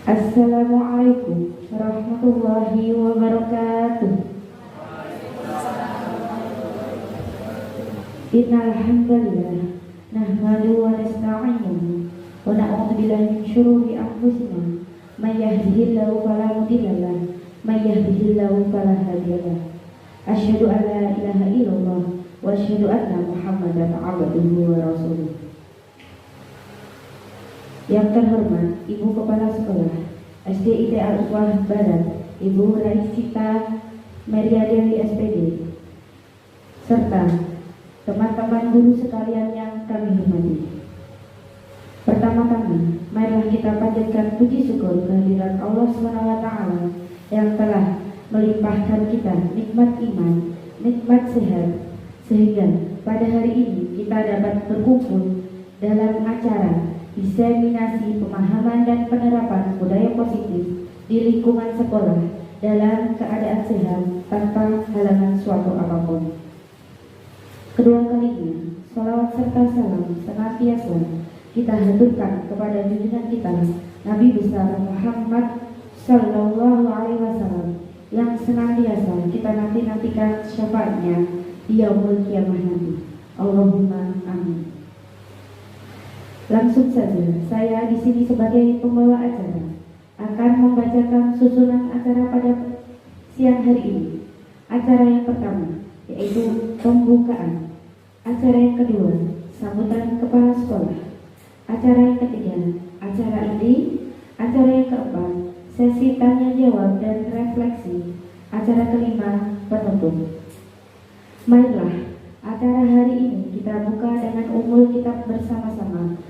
Assalamualaikum warahmatullahi wabarakatuh. Innal hamdalillah nahmadu wa nasta'inuhu wa na'udzu billahi min syururi anfusina may yahdihillahu fala mudilla lahu may yahdihillahu fala hadiya lahu asyhadu an la ilaha illallah wa asyhadu anna Muhammadan abduhu wa rasuluh. Yang terhormat Ibu Kepala Sekolah SD IT Al-Ufwah Barat, Ibu Raisita Maria Dewi SPD, serta teman-teman guru sekalian yang kami hormati. Pertama-tama, marilah kita panjatkan puji syukur kehadirat Allah SWT yang telah melimpahkan kita nikmat iman, nikmat sehat, sehingga pada hari ini kita dapat berkumpul dalam acara diseminasi pemahaman dan penerapan budaya positif di lingkungan sekolah dalam keadaan sehat tanpa halangan suatu apapun. Kedua kalinya, sholawat serta salam senantiasa kita haturkan kepada junjungan kita Nabi besar Muhammad Sallallahu Alaihi Wasallam yang senantiasa kita nantikan syafaatnya di yaumul kiamah nanti. Allahumma amin. Langsung saja, saya di sini sebagai pembawa acara akan membacakan susunan acara pada siang hari ini. Acara yang pertama yaitu pembukaan. Acara yang kedua, sambutan kepala sekolah. Acara yang ketiga, acara inti. Acara yang keempat, sesi tanya jawab dan refleksi. Acara kelima, penutup. Marilah acara hari ini kita buka dengan umul kitab bersama-sama.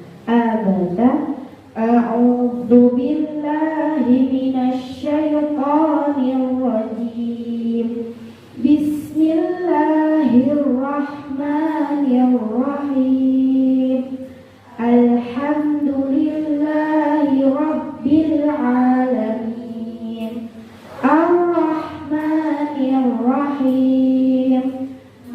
A'udzu billahi minasy syaithanir rajim. Bismillahirrahmanirrahim. Alhamdulillahi rabbil alamin. Ar-Rahmanir-Rahim.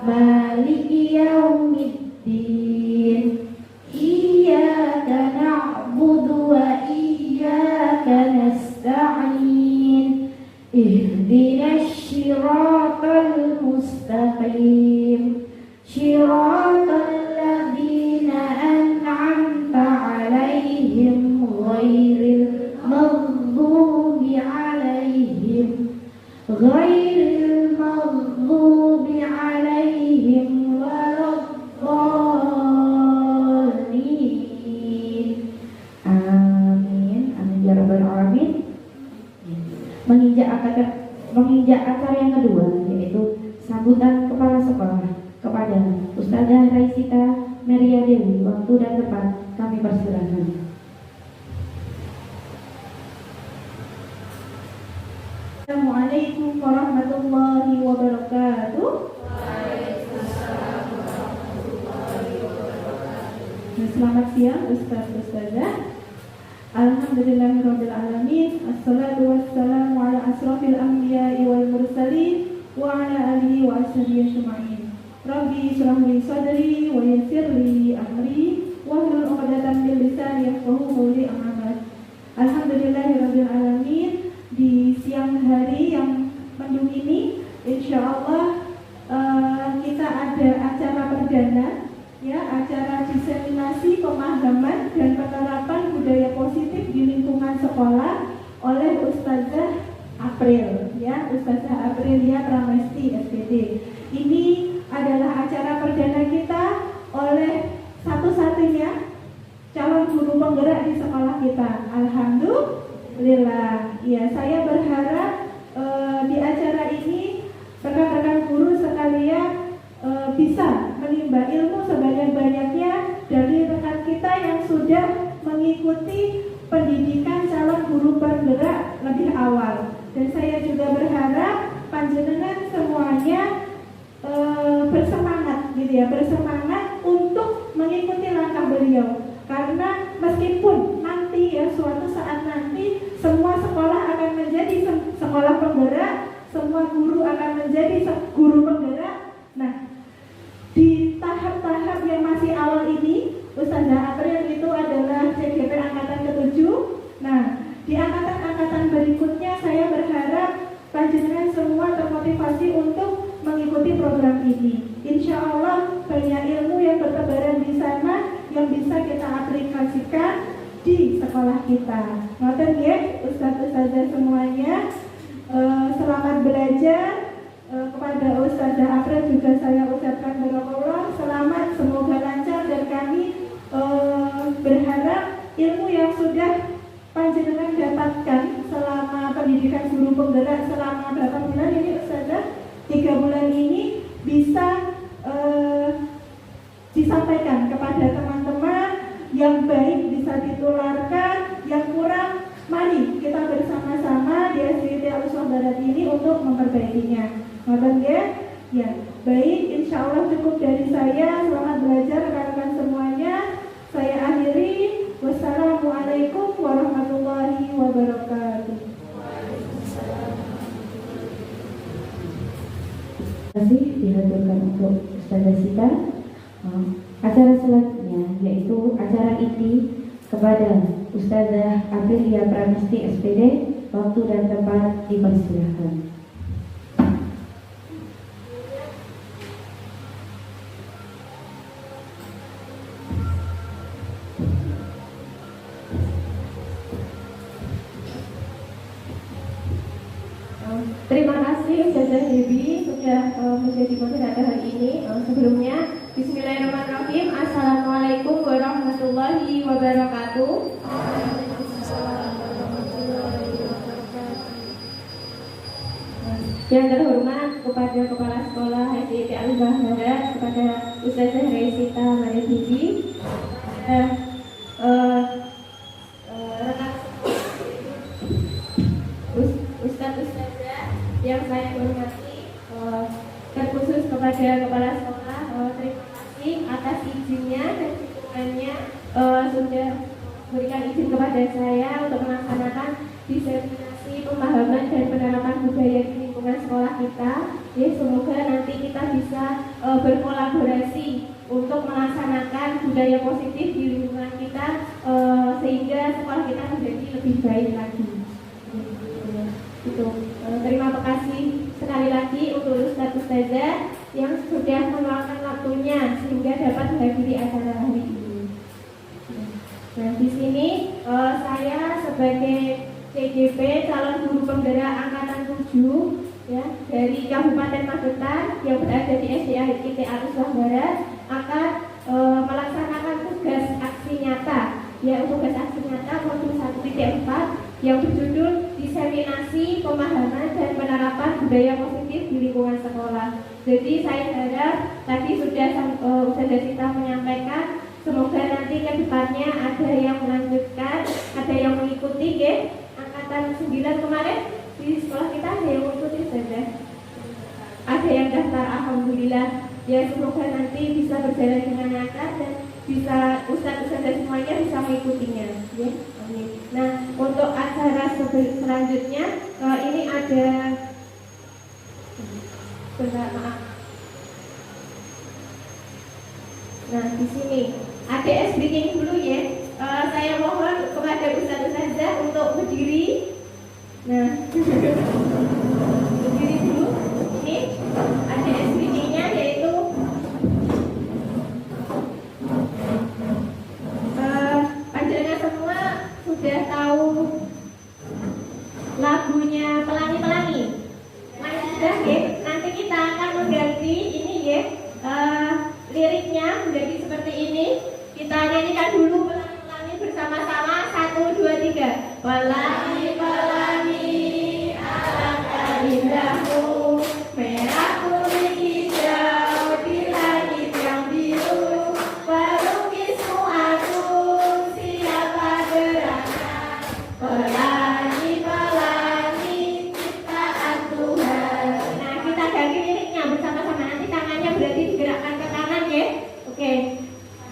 Maliki yaumiddin. Iyyaka na'budu wa iyyaka nasta'in. Ihdinas siratal mustaqim. Siratal ladzina an'amta 'alaihim ghairil maghdubi 'alaihim waladdallin. Amin. Amin ya rabbal alamin. Menginjak acara yang kedua yaitu sambutan kepala sekolah kepada Ustazah Raisita Maria Dewi. Waktu dan tempat kami persilahkan. Assalamualaikum warahmatullahi wabarakatuh. Selamat siang Ustaz-Ustazah. Alhamdulillahirabbil alamin. Assalatu wassalamu ala asrofil anbiya'i wal mursalin wa ala alihi wa ashabihi ajma'in. Rabbi shrah li sadri wa yassir li amri wahlul 'uqdatam min lisani yafqahu qawli. Amma ba'd. Alhamdulillahirabbil alamin. Di siang hari yang mendung ini, insya Allah kita ada acara perdana, ya, acara diseminasi pemahaman dan penerapan budaya positif di lingkungan sekolah oleh Ustazah April, ya, Ustazah Aprilia Pramesti SPD. Ini adalah acara perdana kita oleh satu-satunya calon guru penggerak di sekolah kita. Alhamdulillah. Ya, saya berharap di acara ini rekan-rekan guru sekalian bisa menimba ilmu sebanyak-banyaknya dari rekan kita yang sudah mengikuti pendidikan calon guru penggerak lebih awal. Dan saya juga berharap panjenengan semuanya bersemangat, gitu ya, bersemangat untuk mengikuti langkah beliau. Karena meskipun nanti, ya, suatu saat nanti semua sekolah akan menjadi sekolah penggerak, semua guru akan menjadi guru penggerak. Nah, di tahap-tahap yang masih awal ini, Ustazah April itu adalah CGP angkatan ke-7. Nah, di angkatan-angkatan berikutnya saya berharap panjenengan semua termotivasi untuk mengikuti program ini. Insya Allah banyak ilmu yang bertebaran di sana yang bisa kita aplikasikan di sekolah kita. Ngoten nggih, Ustaz-ustazah semuanya, selamat belajar. Kepada Ustazah April juga saya ucapkan barakallah, selamat, semoga lancar, dan kami berharap ilmu yang sudah panjenengan dapatkan selama pendidikan guru penggerak selama berapa bulan ini Ustazah? 3 bulan ini bisa disampaikan kepada teman-teman, yang baik bisa ditularkan, yang kurang mari kita bersama-sama di SDIT Al-Uswah Barat ini untuk memperbaikinya. Ngoten nggih? Ya, baik, insya Allah cukup dari saya. Selamat belajar rekan-rekan semuanya. Saya akhiri. Wassalamualaikum warahmatullahi wabarakatuh. Terima kasih dihaturkan untuk Ustazah Sita. Acara selanjutnya yaitu acara inti kepada Ustazah Aprilia Pramesti SPD. Waktu dan tempat dipersilahkan. Terima kasih Ustazah Dewi sudah menjadi moderator hari ini. Sebelumnya, Bismillahirrahmanirrahim. Assalamualaikum warahmatullahi wabarakatuh. Yang terhormat kepada Kepala Sekolah SDIT Al-Uswah Barat, kepada Ustazah Reisita Maria Bibi, rekan Ustaz-Ustazah yang saya hormati, terkhusus kepada Kepala Sekolah, terima kasih atas izinnya dan dukungannya, sudah memberikan izin kepada saya untuk melaksanakan diseminasi pemahaman dan penerapan budaya di lingkungan sekolah kita. Ya, semoga nanti kita bisa berkolaborasi untuk melaksanakan budaya positif di lingkungan kita, sehingga sekolah kita menjadi lebih baik lagi. Itu. Terima kasih sekali lagi untuk Ustaz-Ustazah yang sudah meluangkan waktunya sehingga dapat menghadiri acara hari ini. Nah, di sini saya sebagai CGP calon guru penggerak angkatan 7, ya, dari Kabupaten Magetan yang berada di SDIT Al-Uswah Barat akan melaksanakan tugas aksi nyata, ya, tugas aksi nyata modul 1.4 yang berjudul diseminasi pemahaman dan penerapan budaya positif positif di lingkungan sekolah. Jadi saya harap tadi sudah kita menyampaikan, semoga nanti ke depannya ada yang melanjutkan, ada yang mengikuti ya. Angkatan 9 kemarin di sekolah kita ada yang mengikuti saja. Ada yang daftar, alhamdulillah. Ya semoga nanti bisa berjalan dengan lancar dan bisa ustadz-ustadz semuanya bisa mengikutinya. Ya, amin. Nah, untuk acara selanjutnya ini ada maaf. Nah, di sini ada speaking dulu ya. Saya mohon kepada ustadz-ustadzah untuk berdiri. Nah, berdiri dulu. Ini ada speakingnya yaitu panjenengan semua sudah tahu lagunya Pelangi-Pelangi. Masih sudah ya. Nanti kita akan mengganti ini ya. Liriknya menjadi seperti ini. Kita nyanyikan dulu Pelangi-Pelangi bersama-sama. 1, 2, 3. Pelangi-pelangi alangkah indahmu, merah kuning hijau di langit yang biru. Pelukismu aku, siapa gerakkan? Pelangi-pelangi ciptaan Tuhan. Nah, kita ganti liriknya bersama-sama. Nanti tangannya berarti digerakkan ke kanan ya. Oke.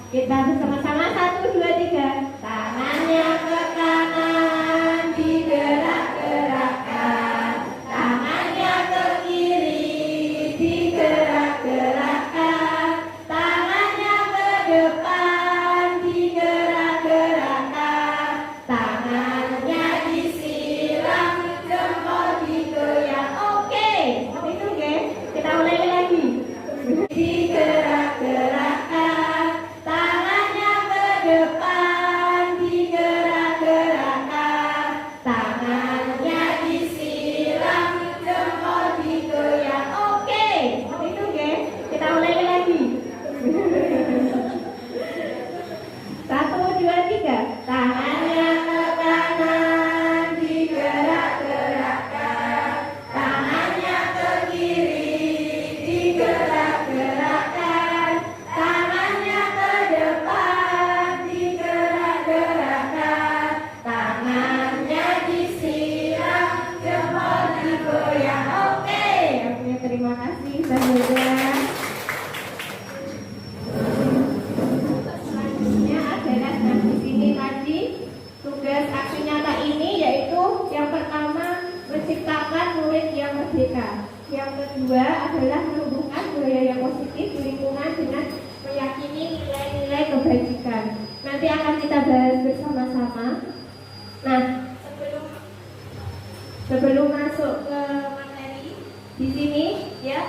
Kita bersama-sama 1, 2, 3. Tangannya ke kanan digerak-gerakkan, tangannya ke kiri digerak-gerakkan, tangannya ke depan digerak-gerakkan, tangannya disiram, jempol digoyang. Oke, seperti itu ya. Kita ulangi lagi. Digerak-gerakkan, tangannya ke depan digerak-gerakkan, tangannya disiram, jempol digoyang. Oke, seperti itu ya. Kita ulangi lagi. 1, 2, 3. Tangannya ke kanan digerak-gerakkan, tangannya ke kiri digerak-gerakkan, tangannya ke depan digerak-gerakkan, tangannya disiram, jempol digoyang. Oke, terima kasih saudara. Selanjutnya adalah di sini tadi tugas aksi nyata ini yaitu yang pertama menciptakan murid yang merdeka. Yang kedua adalah menumbuhkan budaya yang positif di lingkungan dengan meyakini nilai-nilai kebajikan. Nanti akan kita bahas bersama-sama. Nah, sebelum masuk ke materi di sini ya,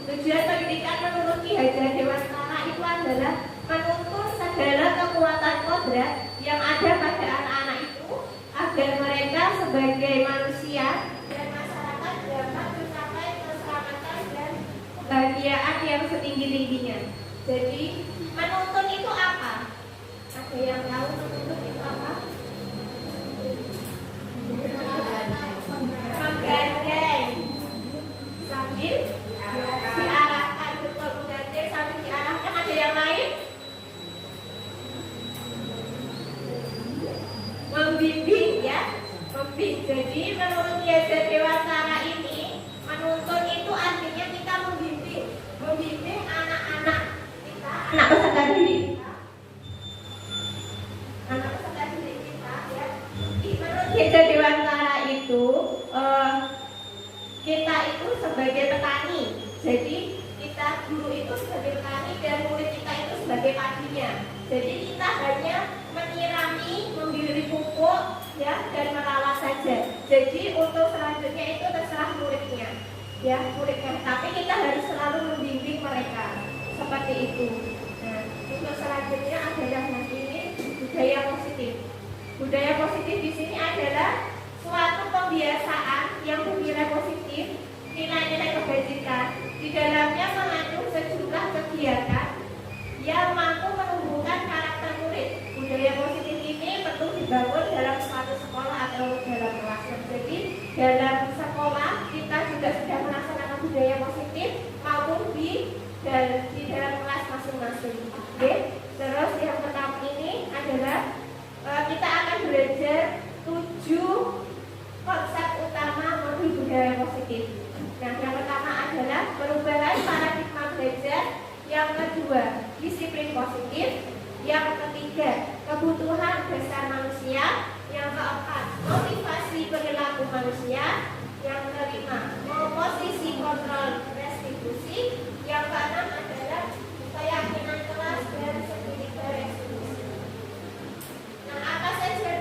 tujuan pendidikan menurut Ki Hajar Dewantara itu adalah menuntun segala kekuatan kodrat yang ada pada anak-anak itu agar mereka sebagai manusia dan masyarakat dapat mencapai keselamatan dan kebahagiaan yang setinggi-tingginya. Jadi menuntun itu apa? Ada yang tahu menuntun itu apa? Menggandeng sambil diarahkan, betul, menggandeng sambil diarahkan. Ada yang lain? Membimbing ya, membimbing. Jadi menurut Ki Hajar Dewantara ini, menuntun itu artinya kita membimbing anak-anak kita, anak peserta didik kita, anak peserta didik kita ya. Menurut Ki Hajar Dewantara itu kita itu sebagai petani. Jadi kita guru itu sebagai petani dan murid kita itu sebagai padinya. Jadi kita hanya menyirami, memberi pupuk ya, dan merawat saja. Jadi untuk selanjutnya itu terserah muridnya ya, muridnya. Tapi kita harus selalu membimbing mereka seperti itu. Nah, untuk selanjutnya adalah ini budaya positif. Budaya positif di sini adalah suatu pembiasaan yang bernilai positif, nilai-nilai kebajikan. Di dalamnya mengandung sejumlah kegiatan yang mampu menumbuhkan karakter murid. Budaya positif ini perlu dibangun dalam suatu sekolah atau dalam kelas. Jadi dalam sekolah kita juga sudah melaksanakan masing-masing. Oke. Terus yang pertama ini adalah kita akan belajar 7 konsep utama modul budaya positif. Nah, yang pertama adalah perubahan paradigma belajar, yang kedua disiplin positif, yang ketiga kebutuhan dasar manusia, yang keempat motivasi perilaku manusia, yang kelima posisi kontrol restitusi, yang keenam adalah keyakinan kelas dan sertifikat restitusi. Nah, apa saja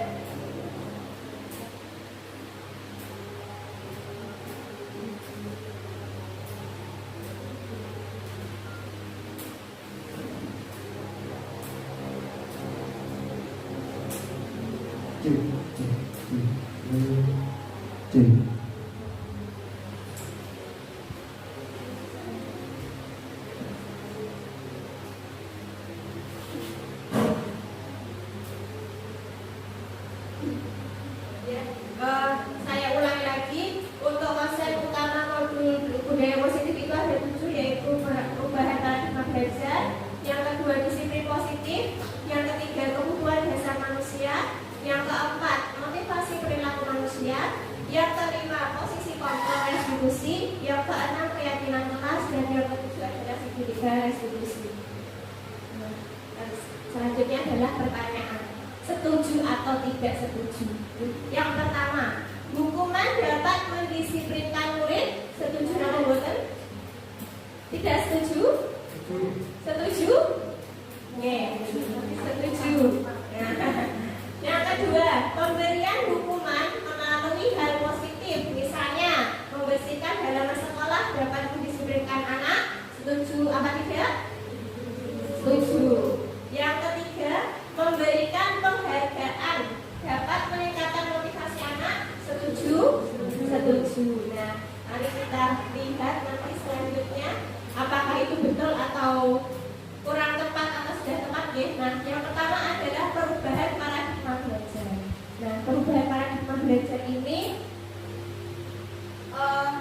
saya ulangi lagi, untuk konsep utama modul budaya positif itu ada 7, yaitu perubahan paradigma belajar, yang kedua disiplin positif, yang ketiga kebutuhan dasar manusia, yang keempat motivasi perilaku manusia, yang kelima posisi kontrol restitusi, yang keenam keyakinan kelas, dan yang ketujuh adalah sertifikat restitusi. Selanjutnya adalah pertanyaan, setuju atau tidak setuju? Yang pertama, hukuman dapat mendisiplinkan murid. Setuju atau boten? Tidak setuju? Setuju? Setuju. Yang kedua, pemberian hukuman melalui hal positif, misalnya membersihkan halaman sekolah dapat mendisiplinkan anak. Setuju apa tidak? Setuju. Yang ketiga, memberikan penghargaan dapat meningkatkan motivasi anak. Setuju? Setuju. Nah, mari kita lihat nanti selanjutnya apakah itu betul atau kurang tepat atau sudah tepat ya. Nah, yang pertama adalah perubahan paradigma belajar. Nah, perubahan paradigma belajar ini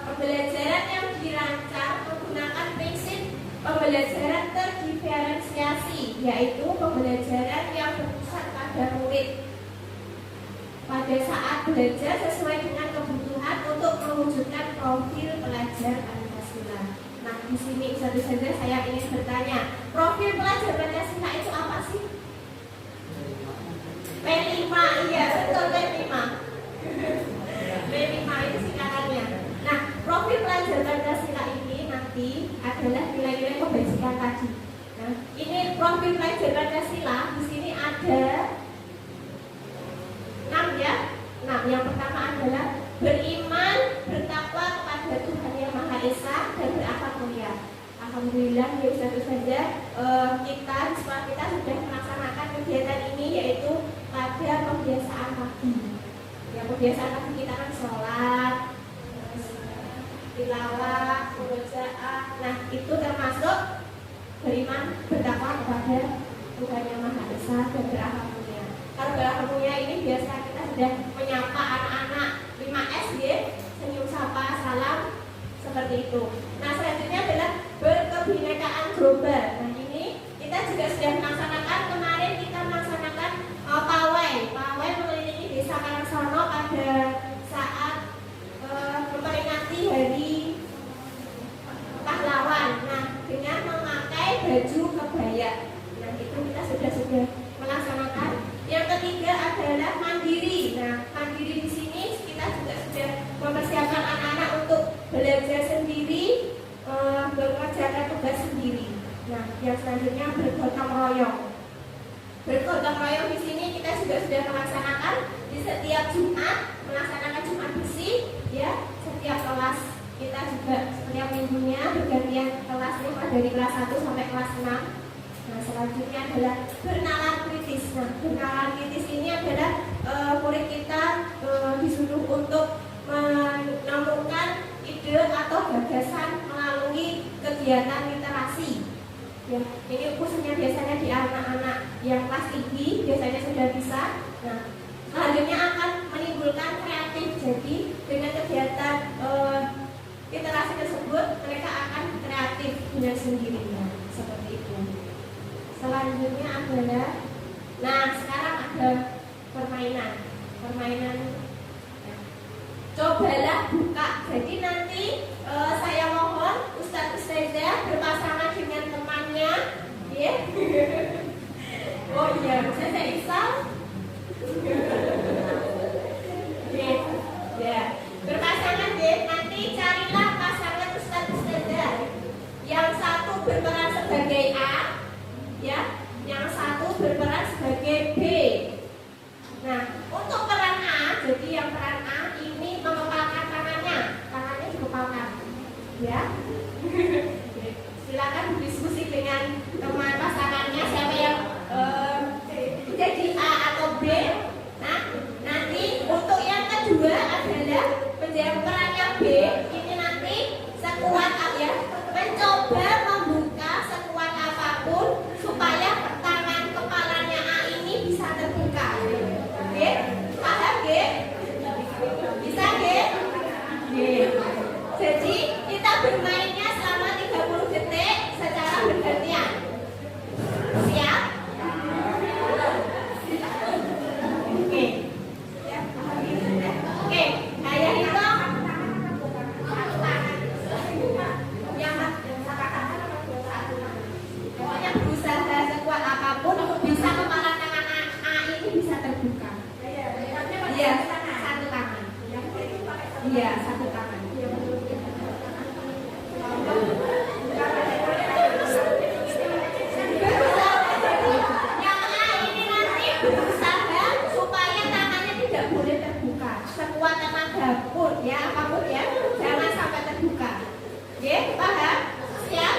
pembelajaran yang dirancang menggunakan prinsip pembelajaran terdiferensiasi, yaitu pembelajaran yang berpusat pada murid pada saat belajar sesuai dengan kebutuhan untuk mewujudkan profil pelajar Pancasila. Nah, di sini satu saja saya ingin bertanya, profil pelajar Pancasila itu apa sih? P5, iya betul P5. P5 itu singkatannya. Nah, profil pelajar Pancasila ini nanti adalah nilai-nilai kebajikan tadi. Nah, ini profil pelajar Pancasila di sini ada 6 ya. Nah, yang pertama adalah beriman, bertakwa kepada Tuhan Yang Maha Esa, dan berakhlak mulia. Alhamdulillah ya satu saja kita di sekolah kita sudah melaksanakan kegiatan ini, yaitu pada pembiasaan pagi. Ya, pembiasaan pagi kita kan sholat, tilawah, murojaah. Nah, itu termasuk beriman, bertakwa kepada Tuhan Yang Maha Esa, dan berakhlak mulia. Kalau berakhlak mulia ini biasa kita sudah menyapa anak-anak 5 SD, senyum sapa, salam, seperti itu. Nah, selanjutnya adalah berkebinekaan global. Nah, ini kita juga sudah melaksanakan, kemarin kita melaksanakan pawai mengelilingi desa Karangsono pada saat memperingati Hari Pahlawan. Nah, dengan memakai baju kebaya. Nah, itu kita sudah melaksanakan. Yang ketiga adalah mandiri. Nah, mandiri di sini kita juga sudah mempersiapkan anak-anak untuk belajar sendiri, mengerjakan tugas sendiri. Nah, yang selanjutnya bergotong royong. Bergotong royong di sini kita juga sudah melaksanakan di setiap Jumat, melaksanakan Jumat bersih, ya. Setiap kelas kita juga setiap minggunya bergantian kelasnya dari kelas 1 sampai kelas 6. Nah, selanjutnya adalah bernalar kritis. Nah, bernalar kritis ini adalah murid kita disuruh untuk menemukan ide atau gagasan melalui kegiatan literasi. Ya, ini khususnya biasanya di anak-anak yang kelas tinggi biasanya sudah bisa. Nah, selanjutnya akan menimbulkan kreatif. Jadi dengan kegiatan literasi tersebut mereka akan kreatif dengan sendirinya, seperti itu. Selanjutnya adalah, nah sekarang ada permainan. Cobalah buka. Jadi nanti saya mohon Ustadz Ustazah berpasangan dengan temannya, ya. Oh iya, saya Isal. Ya, berpasangan deh. Nanti carilah pasangan Ustadz Ustazah. Yang satu berperan sebagai A, ya. Yang satu berperan sebagai B. Nah, untuk peran A, jadi yang peran A ini mengepalkan tangannya dikepalkan, ya. Silakan berdiskusi dengan teman pasangannya siapa yang jadi A atau B. Nah, nanti untuk yang kedua adalah menjadi perannya B. Ini nanti sekuat ya, mencoba membuka sekuat apapun supaya tangan kepalanya A ini bisa terbuka. Oke, paham G? Bisa G? Jadi kita bermainnya selama 30 detik secara bergantian. Siap? Oke. Oke, saya hitung. Pokoknya berusaha sekuat apapun bisa kepala tangan A ini bisa terbuka. Iya, satu tangan. Iya, satu tangan. Yang A ini nanti berusaha supaya tangannya tidak boleh terbuka. Sekuat tenaga pun ya, apapun ya, jangan sampai terbuka. Oke, paham? Siap?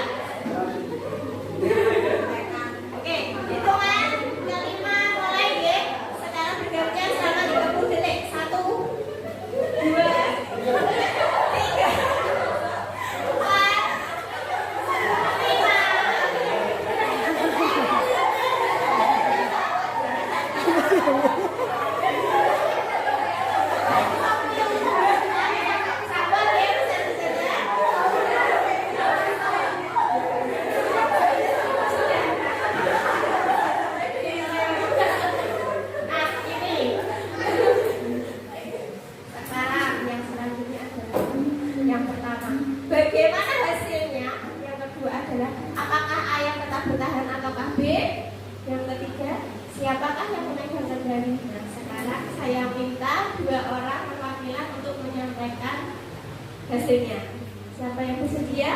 Oke, hitungan kelima mulai ya. Secara bergantian selama 30 detik. 1, 2, 3, 4, 5. Sabar ya, nah ini sekarang yang selanjutnya adalah yang pertama, bagaimana hasilnya? Yang kedua adalah apakah A yang tetap bertahan ataukah B? Yang ketiga, siapakah yang memegang kendali? Nah, sekarang saya minta 2 orang perwakilan untuk menyampaikan hasilnya. Siapa yang bersedia?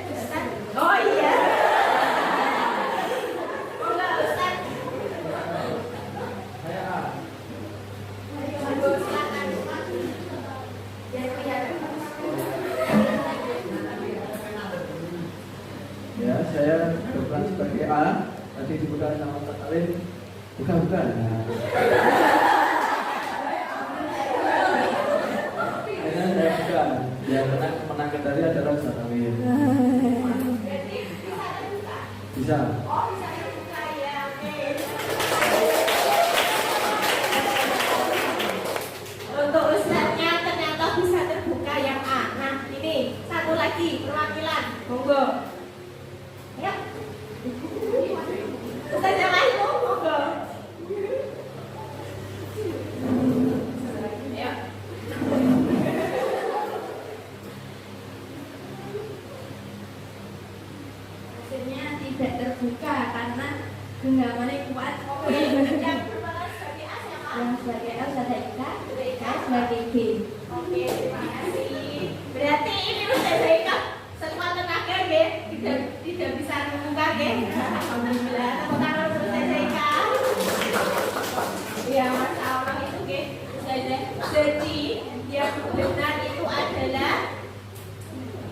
Ustaz? Oh iya. Monggo Ustaz. Monggo silakan. Jangan kelihatan. Ya, saya berperan sebagai A. Tadi dibuka sama Pak Alin. Bukan. Nah. Akhirnya saya buka. Yang menang kendali adalah Ustaz Alin. Jadi bisa terbuka. Bisa. Oh, bisa terbuka ya. Oke. Untuk Ustaznya ternyata bisa terbuka yang A. Nah, ini satu lagi perwakilan. Monggo. Ya. Ustaz yang lain monggo. Ya. Hasilnya tidak terbuka karena genggamannya kuat. Oke. Yang berperan sebagai A siapa? Yang sebagai L ada Ika, Ika sebagai B. Oke, terima kasih. Berarti ini Ustaz Ika sekuat tenaga ya, tidak bisa membuka ya. Alhamdulillah. Tepuk tangan untuk Ustaz Ika. Ya, Masya Allah itu ya. Jadi yang benar itu adalah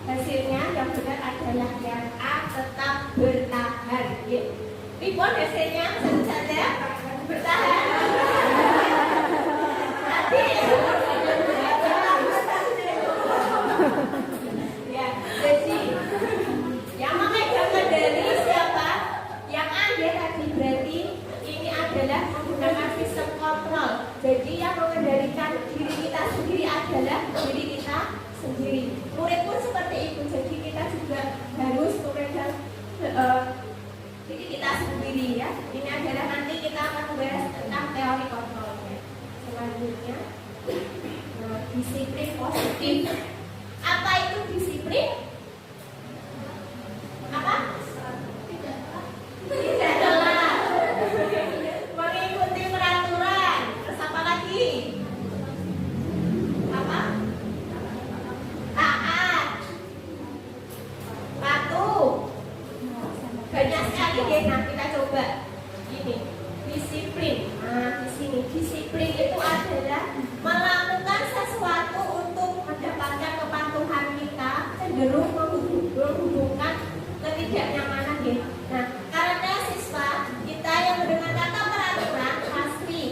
hasilnya yang benar adalah yang A tetap bertahan. Ya. Ribon hasilnya satu saja bertahan. Nanti ya, jadi yang memegang kendali siapa? Yang A ya tadi, berarti ini adalah menggunakan sistem kontrol. Jadi yang mengendalikan diri kita sendiri adalah diri kita sendiri. Murid pun seperti itu. Jadi kita juga harus memegang ya. Ini adalah nanti kita akan membahas tentang teori kontrolnya. Selanjutnya, disiplin positif. Apa itu disiplin? Apa? Tidaklah mengikuti peraturan. Terus apa lagi? Apa? Taat, patuh. Banyak sekali deh. Nah, kita coba ini disiplin. Nah, di sini disiplin itu adalah melakukan sesuatu untuk mendapatkan kepatuhan kita cenderung menghubungkan ketidaknyamanan deh. Nah, karena siswa kita yang mendengar kata peraturan pasti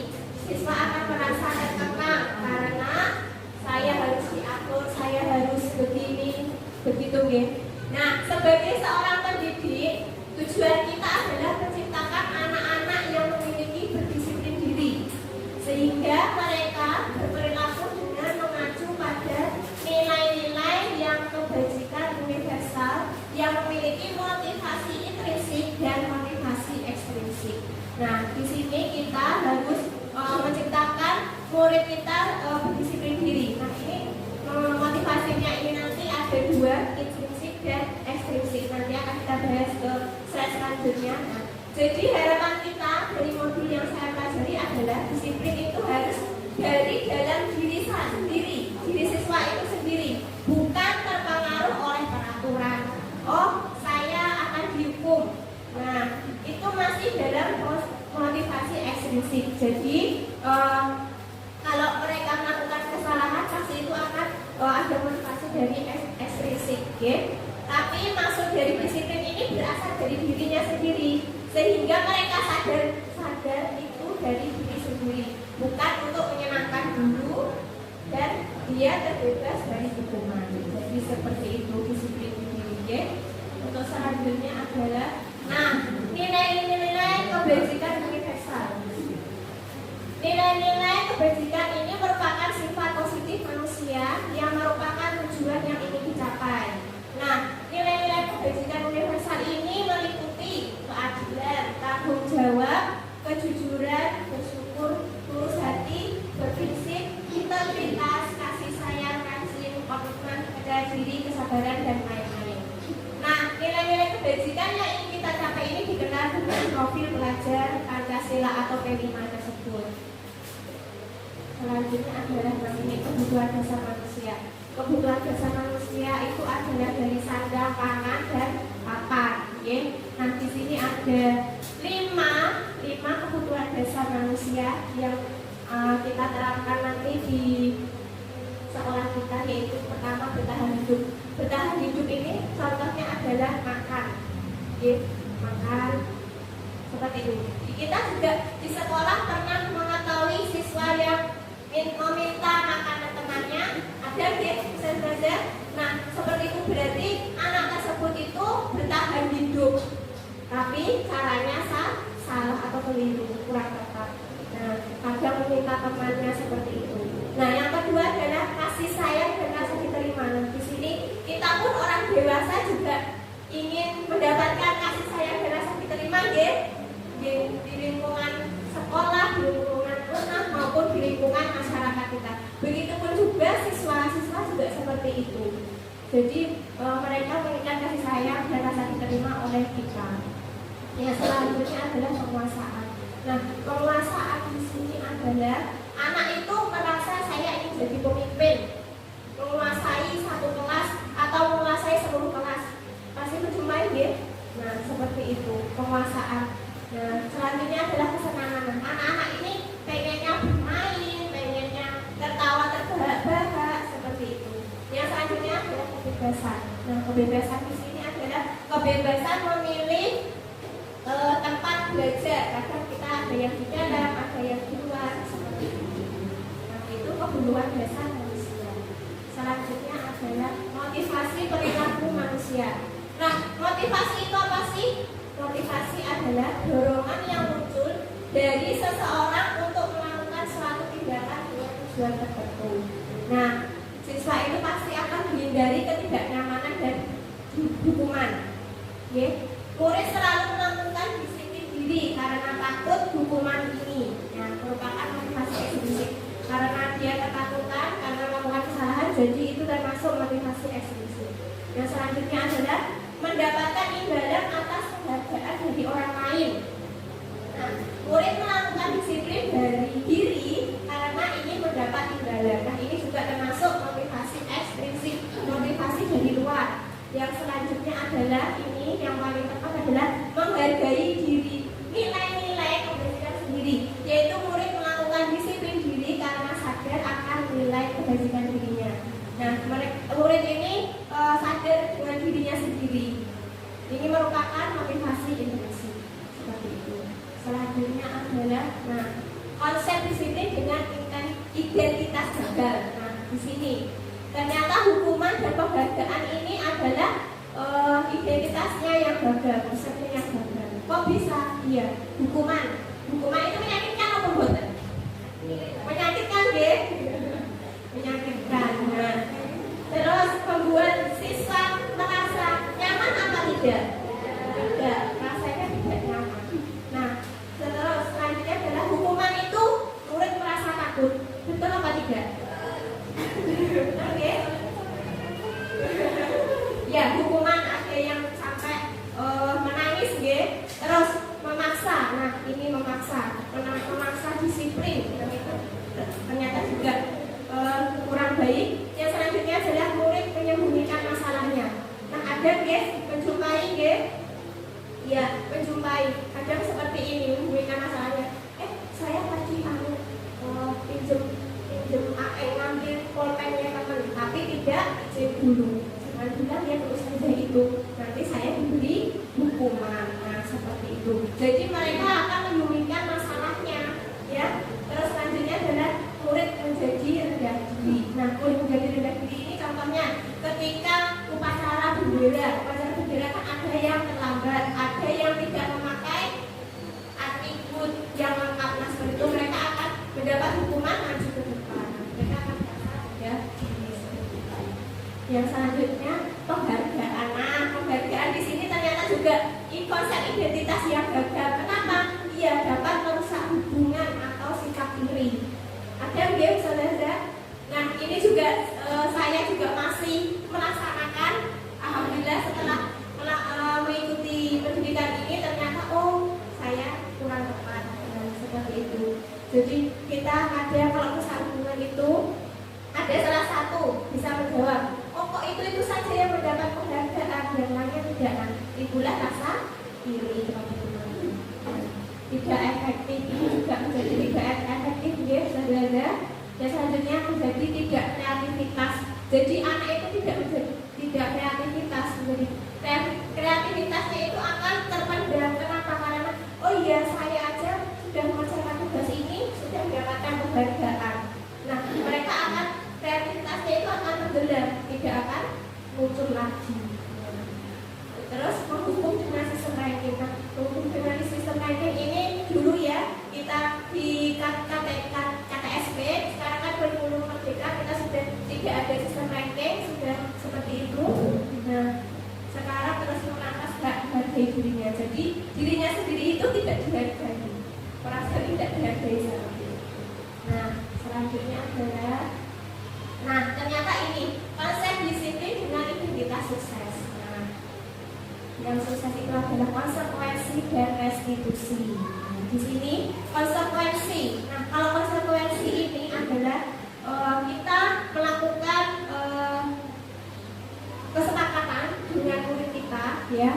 siswa akan merasa tertekan karena saya harus diatur, saya harus begini, begitu deh. Nah, sebagai seorang pendidik, tujuan kita adalah menciptakan anak-anak yang memiliki berdisiplin diri, sehingga mereka berperilaku dengan mengacu pada nilai-nilai yang kebajikan universal yang memiliki motivasi intrinsik dan motivasi ekstrinsik. Nah, di sini kita harus menciptakan murid kita berdisiplin diri. Nah, ini motivasinya ini nanti ada dua, intrinsik dan ekstrinsik. Nanti akan kita bahas ke slide selanjutnya. Nah, jadi harapan kita dari modul yang saya pelajari adalah disiplin itu harus dari dalam diri sendiri, diri siswa itu sendiri, bukan terpengaruh oleh peraturan. Oh, saya akan dihukum. Nah, itu masih dalam motivasi ekstrinsik. Jadi kalau mereka melakukan kesalahan pasti itu akan ada motivasi dari ekstrinsik, okay? Tapi maksud dari disiplin ini berasal dari dirinya sendiri, sehingga mereka sadar itu dari diri sendiri, bukan untuk menyenangkan dulu dan dia terbebas dari hukuman. Jadi seperti itu disiplin diri, okay? Untuk selanjutnya adalah nilai-nilai kebajikan universal. Nilai-nilai kebajikan ini merupakan sifat positif manusia yang merupakan tujuan yang ingin dicapai. Nah, nilai-nilai kebajikan universal ini meliputi keadilan, tanggung jawab, kejujuran, bersyukur, tulus hati, berprinsip, integritas, kasih sayang, rajin, komitmen, percaya diri, kesabaran, dan lain-lain. Nah, nilai-nilai kebajikan yang ingin kita capai ini dikenal dengan profil pelajar Pancasila atau P5 tersebut. Selanjutnya adalah namanya kebutuhan dasar manusia. Kebutuhan dasar manusia itu adalah dari sandang, pangan, dan papan. Okay? Nah, di sini ada lima kebutuhan dasar manusia yang kita terapkan nanti di sekolah kita, yaitu pertama bertahan hidup. Bertahan hidup ini contohnya adalah makan. Okay? Makan seperti itu. Kita juga di sekolah pernah mengetahui siswa yang meminta makanan temannya, ada bisa belajar. Nah, seperti itu berarti anak tersebut itu bertahan hidup, tapi caranya salah atau keliru, kurang tepat. Nah, kadang meminta temannya seperti itu. Nah, yang kedua adalah kasih sayang dan rasa diterima. Nah, di sini kita pun orang dewasa juga ingin mendapatkan kasih sayang dan rasa diterima, ya, di lingkungan sekolah, di lingkungan rumah maupun di lingkungan masyarakat kita. Begitupun juga siswa-siswa juga seperti itu. Jadi mereka menginginkan kasih sayang dan rasa diterima oleh kita. Yang selanjutnya adalah penguasaan. Nah, penguasaan di sini adalah anak itu merasa saya ingin jadi pemimpin, menguasai satu kelas atau menguasai seluruh kelas. Pasti berjumlah, ya. Nah, seperti itu penguasaan. Nah, selanjutnya adalah kesenangan. Anak-anak ini pengennya bermain, pengennya tertawa terbahak-bahak seperti itu. Yang selanjutnya adalah kebebasan. Nah, kebebasan di sini adalah kebebasan memilih tempat belajar. Kadang kita ada yang di dalam, ada yang di luar seperti itu. Nah, itu kebutuhan dasar manusia. Selanjutnya adalah motivasi perilaku manusia. Nah, motivasi itu apa sih? Motivasi adalah dorongan yang muncul dari seseorang untuk melakukan suatu tindakan dengan tujuan tertentu. Nah, siswa itu pasti akan menghindari ketidaknyamanan dan hukuman. Murid selalu melakukan disiplin diri Yang selanjutnya adalah mendapatkan imbalan atas penghargaan dari orang lain. Nah, murid melakukan disiplin dari diri karena ingin mendapat imbalan. Nah, ini juga termasuk motivasi ekstrinsik, motivasi dari luar. Yang selanjutnya adalah ini yang paling tepat adalah menghargai diri, nilai-nilai kebajikan sendiri, yaitu murid melakukan disiplin diri karena sadar akan nilai kebajikan dirinya. Nah, murid ini sadar dengan dirinya sendiri. Ini merupakan motivasi intrinsik seperti itu. Selanjutnya adalah konsep disiplin dengan identitas gagal. Nah, di sini ternyata hukuman dan penghargaan ini adalah identitasnya yang gagal, konsepnya yang gagal. Kok bisa? Iya, hukuman itu menyakitkan atau bukan? Menyakitkan, ya? Menyakitkan. Nah, terus membuat siswa merasa nyaman apa tidak? Tidak, rasanya tidak nyaman. Nah, terus selanjutnya adalah hukuman itu murid merasa takut. Betul apa tidak? Oke. Ya, hukuman ada yang sampai menangis, ya. Terus memaksa. Nah, ini memaksa disiplin. Ternyata juga kurang baik. Yang selanjutnya adalah murid menyembunyikan masalahnya. Nah, ada menjumpai, ya, menjumpai. Kadang seperti ini, menyembunyikan masalahnya. Saya tadi pinjem ngambil pulpennya teman, tapi tidak izin dulu. Jangan bilang ya terus saja itu. Nanti saya diberi hukuman. Nah, seperti itu. Jadi mereka akan menyembunyikan masalahnya, ya. Terus selanjutnya adalah murid menjadi rendah diri. Nah, murid menjadi rendah diri ini contohnya ketika upacara bendera kan ada yang terlambat, ada yang tidak memakai atribut yang lengkap. Nah, seperti itu mereka akan mendapat hukuman maju ke depan. Mereka akan merasa rendah diri seperti itu. Yang selanjutnya penghargaan. Nah, penghargaan di sini ternyata juga konsep identitas yang gagal. Kenapa? Ia dapat merusak hubungan atau sikap diri. Ada game saudara. Nah, ini juga saya juga masih melaksanakan. Alhamdulillah setelah mengikuti pendidikan ini ternyata saya kurang tepat seperti itu. Jadi kita ada kalau merusak hubungan itu ada salah satu bisa menjawab. Kok itu saja yang mendapat penghargaan, yang lainnya tidak. Nah, itulah rasa iri teman-teman. Tidak efektif, ini juga menjadi tidak efektif, ya saudara. Dan selanjutnya menjadi tidak kreativitas. Jadi anak itu tidak kreativitas, menjadi kreativitasnya itu akan terpendam. Kenapa? Karena iya saya aja sudah mengerjakan tugas ini sudah mendapatkan penghargaan. Nah, mereka akan kreativitasnya itu akan tenggelam, tidak akan muncul lagi. Terus menghubung dengan sistem ranking. Nah, menghubung dengan sistem ranking ini dulu ya kita di KTSP. Sekarang kan kurikulum merdeka kita sudah tidak ada sistem ranking, sudah seperti itu. Nah, sekarang terus merampas hargai dirinya. Jadi dirinya sendiri itu tidak dihargai, merasa tidak dihargai seperti itu. Nah, selanjutnya adalah ternyata ini konsep disiplin dengan identitas sukses. Yang sukses itu adalah konsekuensi dan restitusi. Di sini konsekuensi. Nah, kalau konsekuensi ini adalah kita melakukan kesepakatan dengan murid kita, ya.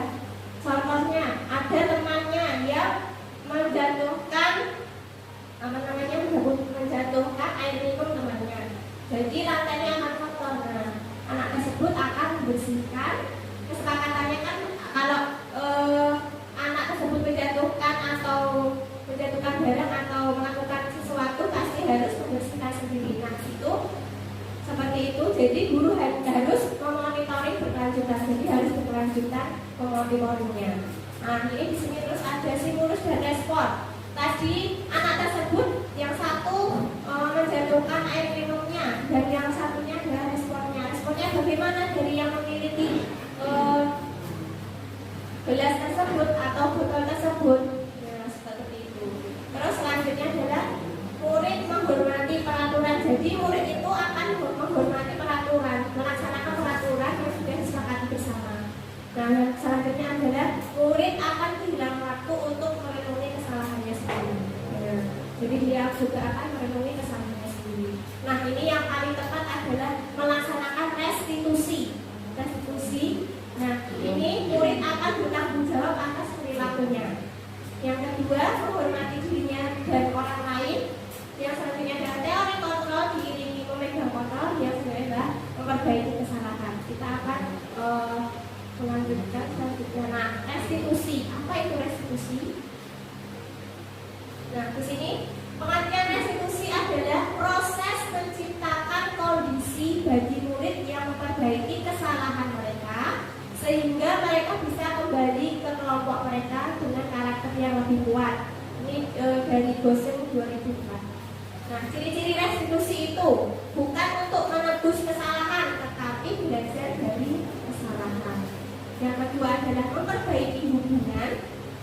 Contohnya ada temannya yang menjatuhkan menjatuhkan air minum temannya. Jadi lantainya akan kotor. Nah, anak tersebut akan membersihkan. Kesepakatannya kan kalau anak tersebut menjatuhkan barang atau melakukan sesuatu pasti harus membersihkan sendiri. Nah, itu seperti itu. Jadi guru harus memonitoring berkelanjutan. Jadi harus berkelanjutan memonitoringnya. Nah, ini di sini terus ada stimulus dan respon. Tadi anak tersebut yang satu menjatuhkan air minumnya dan yang satunya adalah responnya. Responnya bagaimana dari yang memiliki gelas tersebut atau botol tersebut. Nah, seperti itu. Terus selanjutnya adalah murid menghormati peraturan. Jadi murid itu akan menghormati peraturan, melaksanakan peraturan yang sudah disepakati Nah, yang selanjutnya adalah murid akan kehilangan waktu untuk merenungi kesalahannya sendiri. Ya. Jadi dia juga akan merenungi kesalahannya sendiri. Nah, ini yang paling tepat adalah melaksanakan restitusi. Nah, ini murid akan bertanggung jawab atas perilakunya. Yang kedua, menghormati dirinya dan orang lain. Yang selanjutnya adalah teori kontrol diiringi memegang kontrol. Yang selanjutnya adalah memperbaiki kesalahan. Kita akan melanjutkan selanjutnya. Nah, restitusi. Apa itu restitusi? Nah, di sini pengertian restitusi adalah proses menciptakan kondisi bagi murid yang memperbaiki kesalahan mereka sehingga mereka bisa kembali ke kelompok mereka dengan karakter yang lebih kuat. Ini dari Gosling 2004. Nah, ciri-ciri restitusi itu bukan untuk menebus kesalahan, tetapi belajar dari kesalahan. Yang kedua adalah memperbaiki hubungan.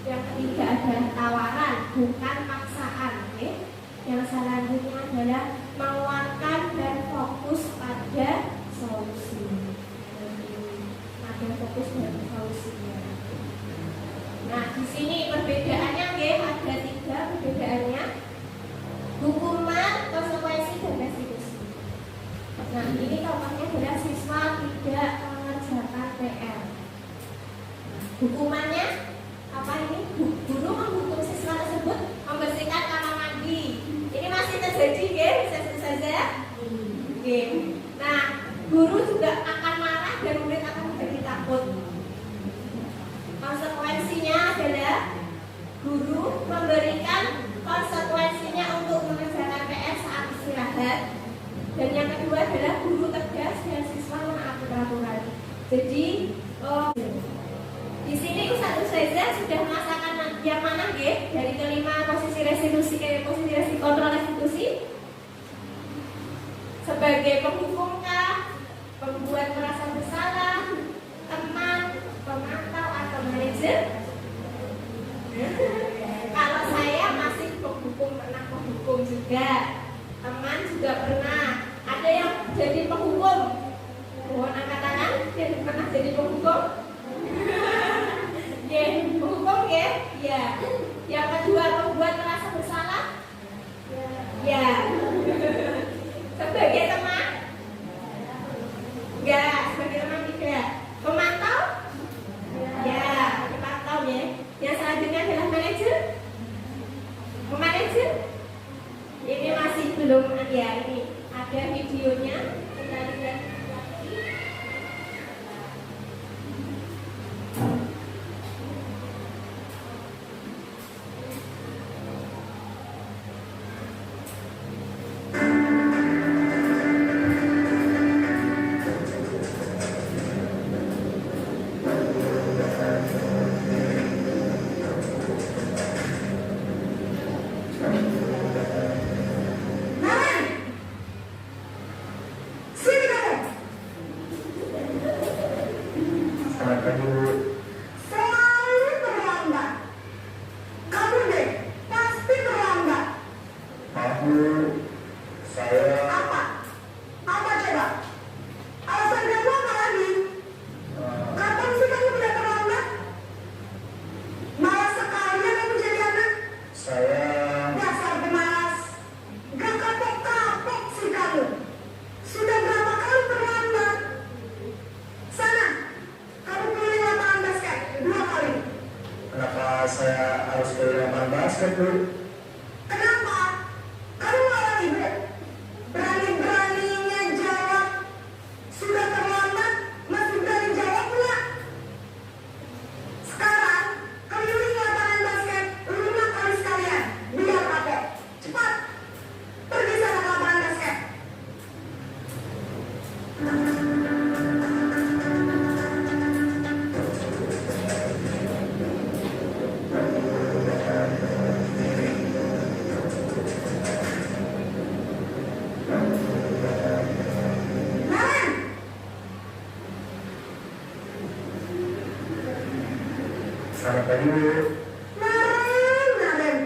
Yang ketiga adalah tawaran, bukan paksaan. Okay? Yang selanjutnya adalah menguatkan dan fokus pada solusi. Ada fokus pada solusinya. Nah, di sini perbedaannya, ada 3 perbedaannya: hukuman, konsekuensi, dan restitusi. Nah, ini contohnya adalah siswa tidak mengerjakan PR. Hukumannya apa ini? Guru menghukum siswa tersebut membersihkan kamar mandi. Ini masih terjadi, saja. Nah, guru juga akan marah dan murid akan menjadi takut. Konsekuensinya adalah guru memberikan konsekuensinya untuk mengerjakan PR saat istirahat. Dan yang kedua adalah guru tegas dan siswa menaati peraturan. Jadi di sini Ustaz Ustazah sudah merasakan yang mana dari kelima posisi restitusi, posisi kontrol restitusi sebagai penghukum kah, pembuat merasa bersalah, teman, pemantau atau manajer. Kalau saya masih penghukum, pernah penghukum juga, teman juga pernah. Ada yang jadi penghukum, mohon angkat tangan yang pernah jadi penghukum. Penghukum ya. Yang kedua, membuat merasa bersalah. Ya. Sebagai teman? Enggak, sebagai teman tidak. Pemantau? Ya, pemantau ya. Yang selanjutnya adalah manajer. Manajer? Ini masih belum ya, ini ada videonya. Kita lihat lagi. Saya harus ke lapangan basket dulu. Kenapa? Kamu malah ibu. Berani-beraninya jawab. Sudah terlambat, masih berani jawab pula. Sekarang, keliling lapangan basket 5 kali sekalian. Biar kapok. Cepat. Pergi sana ke lapangan basket. Selamat pagi, Bu. Naren,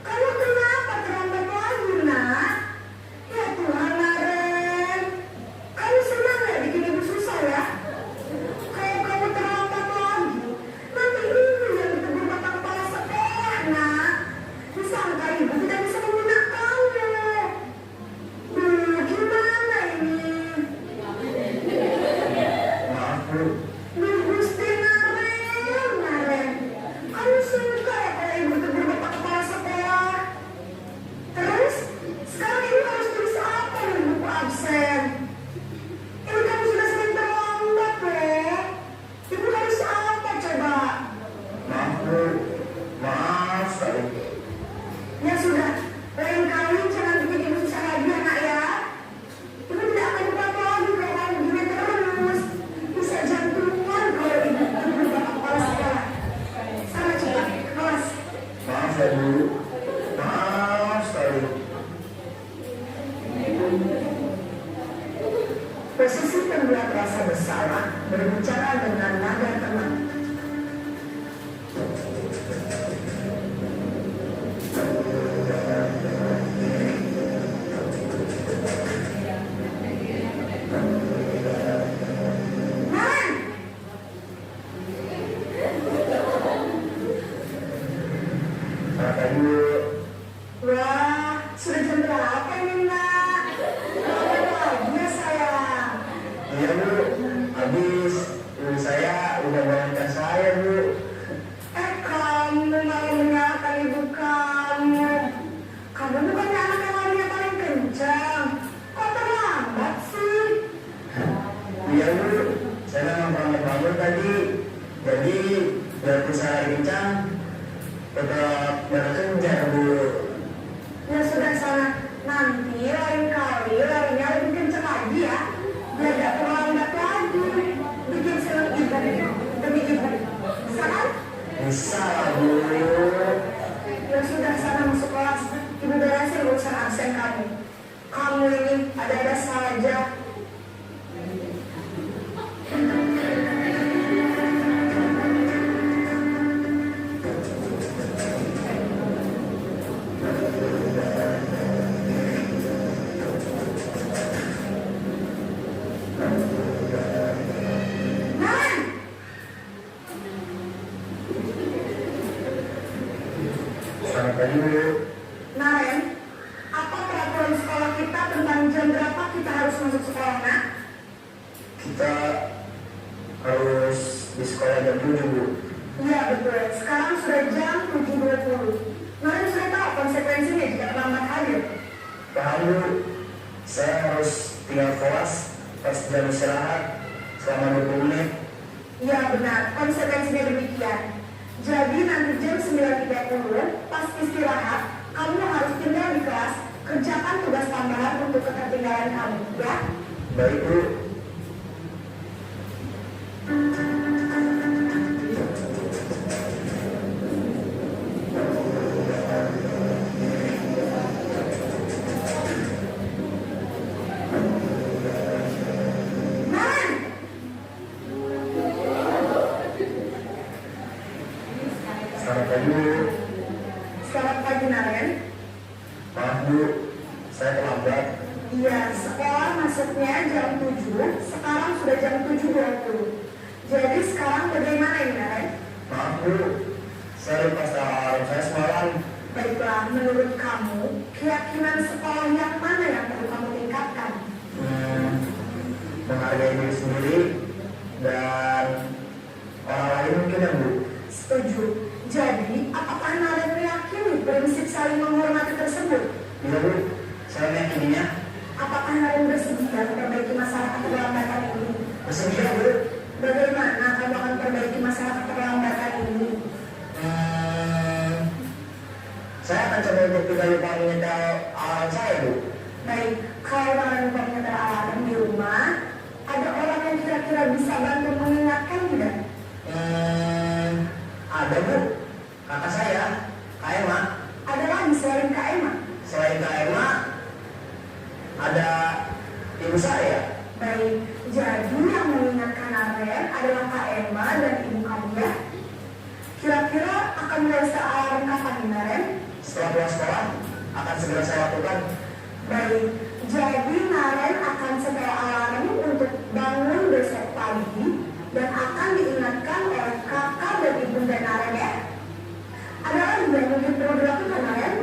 kamu kenapa terlambat lagi, nak? Ya Tuhan, Naren. Kamu senang ya bikin ibu susah ya? Kalau kamu terlambat ibu tidak bisa menggunakannya. Gimana ini? Maaf Bu, Gusti Naren. Kamu suka ya kalau ibu itu berbapak kepala sekolah? Terus, sekarang ibu harus tulis apa di buku absen? Ini kamu sudah sering terlambat ya. Ibu harus apa coba? maaf Bu, maaf sekali. Ya sudah, lain kali jangan bikin ibu susah lagi anak ya. Ibu tidak akan lupa lagi kalau kamu begini terus. Bisa jantungan kalau ibu berbapak kepala sekolah. Sana cepat ke kelas. Maaf ya Bu, maaf sekali. Posisi pembuat rasa bersalah berbicara dengan nada tenang. Naren, Selamat pagi Bu. wah sudah jam berapa ini nak? Bahagia sayang. Iya Bu, habis ibu saya udah bangunkan saya Bu. Kamu malah menyalahkan ibu kamu. Kamu bukannya anak yang larinya paling kencang. Kok terlambat sih? Iya Bu, saya memang bangun tadi. Jadi biarpun saya lari kencang, tetap berkejar Bu. Ya sudah sana. Nanti lain kali larinya lebih kencang lagi ya. Biar gak terlambat lagi. Bikin senang ibu demi ibu. Bisa kan? Bisa lah Bu. Ya sudah sana masuk kelas. Ibu beresin urusan absen kamu. Kamu ini ada-ada saja. Naren, Selamat pagi Bu. Naren, apa peraturan sekolah kita tentang jam berapa kita harus masuk sekolah, nak? Kita harus di sekolah jam 7 Bu. Iya betul, sekarang sudah jam 7.20. Naren sudah tahu konsekuensinya jika terlambat hadir. Paham Bu, saya harus tinggal kelas pas jam istirahat selama 20 menit. Iya benar, konsekuensinya demikian. Jadi nanti jam 9.30 pas istirahat, kamu harus tinggal di kelas, kerjakan tugas tambahan untuk ketertinggalan kamu, ya? Baik Bu. Naren, Selamat pagi Bu. selamat pagi Naren. Maaf Bu, saya terlambat. Iya, sekolah masuknya jam 7, sekarang sudah jam 7.20. Jadi sekarang bagaimana ini, Naren? Maaf Bu, saya lupa setel alarm saya semalam. Baiklah, menurut kamu, keyakinan sekolah yang mana yang perlu kamu tingkatkan? Menghargai diri sendiri dan orang lain mungkin ya Bu. Setuju. Jadi, apakah Naren meyakini prinsip saling menghormati tersebut? Iya Bu, saya meyakininya. Apakah Naren bersedia memperbaiki masalah keterlambatan ini? Bersedia Bu. Bagaimana kamu akan perbaiki masalah keterlambatan ini? Saya akan coba untuk tidak lupa menyetel alarm saya Bu. Baik, kalau Naren lupa menyetel alarm di rumah, ada orang yang kira-kira bisa bantu mengingatkan tidak? Ada Bu, kakak saya, Kak Emma. Ada lagi selain Kak Emma? Selain Kak Emma, ada ibu saya. Baik, jadi yang mengingatkan Naren adalah Kak Emma dan ibu kamu ya? Kira-kira akan mulai alarm kapan nih Naren? Setelah pulang sekolah, akan segera saya lakukan. Baik, jadi Naren akan setel alarm untuk bangun besok pagi dan akan diingatkan oleh kakak dan ibunda Naren ya. Ada lagi yang mungkin perlu dilakukan Naren?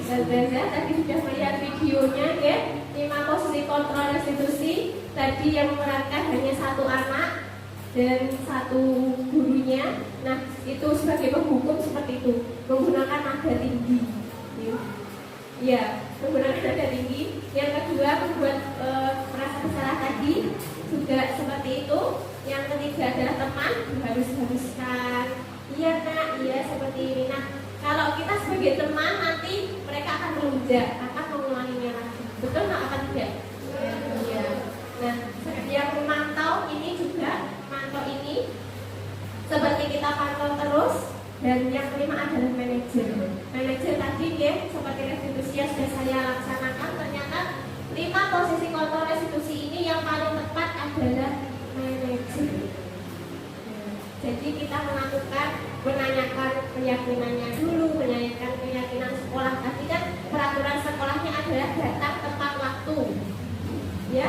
Ustazah tadi sudah melihat videonya ya. 5 posisi kontrol restitusi. Tadi yang memerankan hanya 1 anak dan 1 gurunya. Nah, itu sebagai penghukum seperti itu, menggunakan nada tinggi. Ya, menggunakan nada tinggi. Yang kedua, membuat merasa bersalah tadi juga seperti itu. Yang ketiga adalah teman, diharus-haruskan. Iya nak, iya seperti ini. Nah, kalau kita sebagai teman nanti mereka akan melunjak, akan mengulanginya lagi. Betul nggak? Apa tidak? Iya. Nah, yang memantau ini juga, mantau ini seperti kita pantau terus. Dan yang kelima adalah manajer. Manajer tadi ya, seperti restitusi yang sudah saya laksanakan, ternyata 5 posisi kontrol restitusi ini yang paling tepat adalah manajer. Jadi kita melakukan, menanyakan keyakinannya dulu, menanyakan keyakinan sekolah. Tadi kan peraturan sekolahnya adalah datang tepat waktu, ya,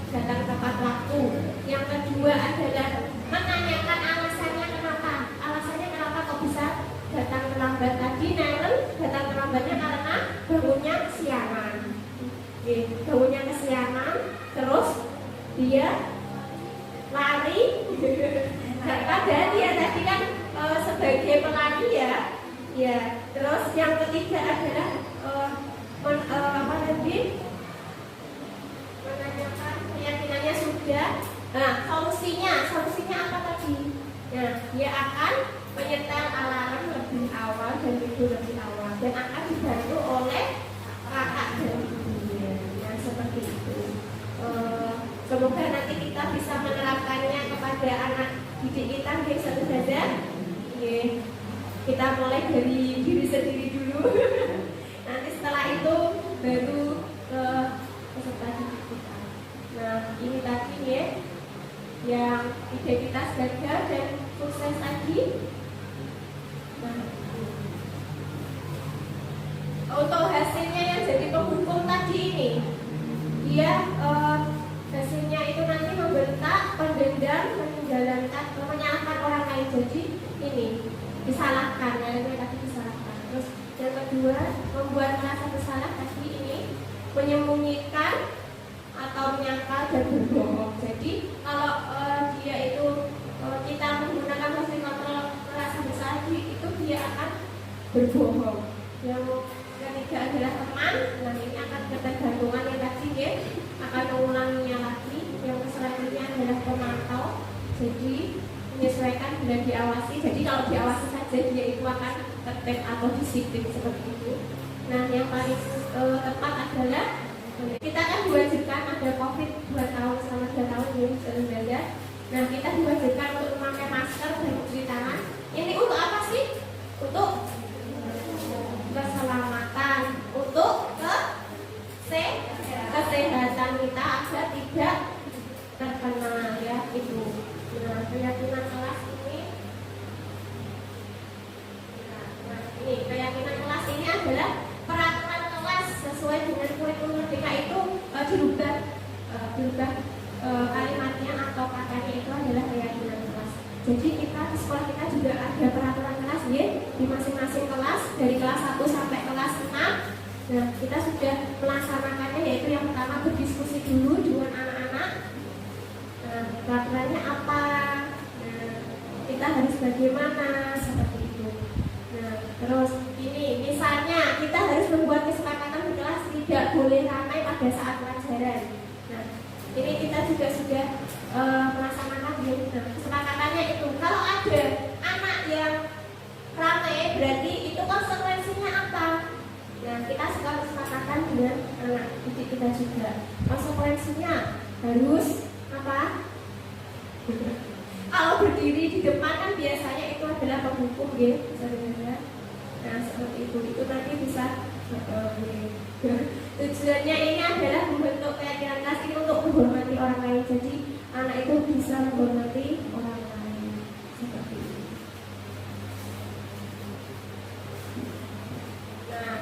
datang tepat waktu. Yang kedua adalah menanyakan alasannya kenapa. Alasannya kenapa kok bisa datang terlambat. Tadi Nelen datang terlambatnya karena bangunnya kesiangan. Bangunnya kesiangan, terus dia lari. Padahal dia tadi kan sebagai pelari ya. Terus yang ketiga adalah apa tadi? Menanyakan keyakinannya sudah. Nah, solusinya apa tadi? Nah, dia akan menyetel alarm lebih awal dan tidur lebih awal dan akan dibantu oleh kakak dan ibunya. Nah, seperti itu. Semoga nanti kita bisa menerapkannya kepada anak didik kita, satu saja. Kita mulai dari diri sendiri dulu. Nanti setelah itu baru ke peserta didik kita. Nah, ini tadi ya, yang identitas gagal dan sukses tadi. Nah, untuk hasilnya yang jadi penghukum tadi ini, dia hasilnya itu nanti membentak, pendendam, menjalankan, menyalahkan orang lain. Jadi ini disalahkan, yang tadi disalahkan. Terus yang kedua, membuat merasa bersalah tadi ini, menyembunyikan atau menyangkal dan berbohong. Jadi kalau dia itu kita menggunakan posisi kontrol merasa bersalah itu dia akan berbohong. Yang ketiga adalah teman, nah ini akan ketergantungan yang tadi ya, akan mengulanginya lagi. Yang selanjutnya adalah pemantau, jadi menyesuaikan bila diawasi. Jadi kalau diawasi saja dia itu akan tertib atau disiplin seperti itu. Nah, yang paling tepat adalah kita kan diwajibkan ada COVID 2 tahun selama 2 tahun ya, saudara. Nah, kita diwajibkan untuk memakai masker dan mencuci tangan. Ini untuk apa sih? Untuk keselamatan, untuk kesehatan kita agar tidak terkena ya itu. Nah, keyakinan kelas ini. Nah, ini keyakinan kelas ini adalah peraturan kelas sesuai dengan kurikulum Merdeka itu dirubah kalimatnya atau katanya itu adalah keyakinan kelas. Jadi kita di sekolah kita juga ada peraturan kelas ya, di masing-masing kelas dari kelas 1 sampai kelas 6. Nah, kita sudah melaksanakannya, yaitu yang pertama berdiskusi dulu dengan anak-anak. Nah, peraturannya apa? Nah, kita harus bagaimana seperti itu. Nah, terus ini misalnya kita harus membuat kesepakatan di kelas tidak boleh ramai pada saat pelajaran. Nah, ini kita juga sudah melaksanakan kesepakatannya itu. Kalau ada anak yang ramai, berarti itu konsekuensinya apa? Nah, kita sekarang kesepakatan dengan anak didik kita juga. Konsekuensinya harus apa? Kalau berdiri di depan kan biasanya itu adalah penghukum ya, saudara. Nah, seperti itu nanti bisa tujuannya ini adalah membentuk keyakinan kelas ini untuk menghormati orang lain. Jadi anak itu bisa menghormati orang lain seperti itu. Nah,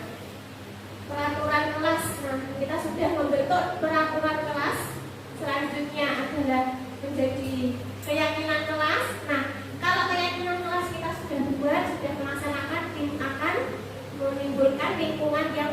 peraturan kelas. Nah, kita sudah membentuk peraturan kelas. Selanjutnya adalah menjadi keyakinan kelas. Nah, kalau keyakinan kelas kita sudah buat, sudah melaksanakan, tim akan menimbulkan lingkungan yang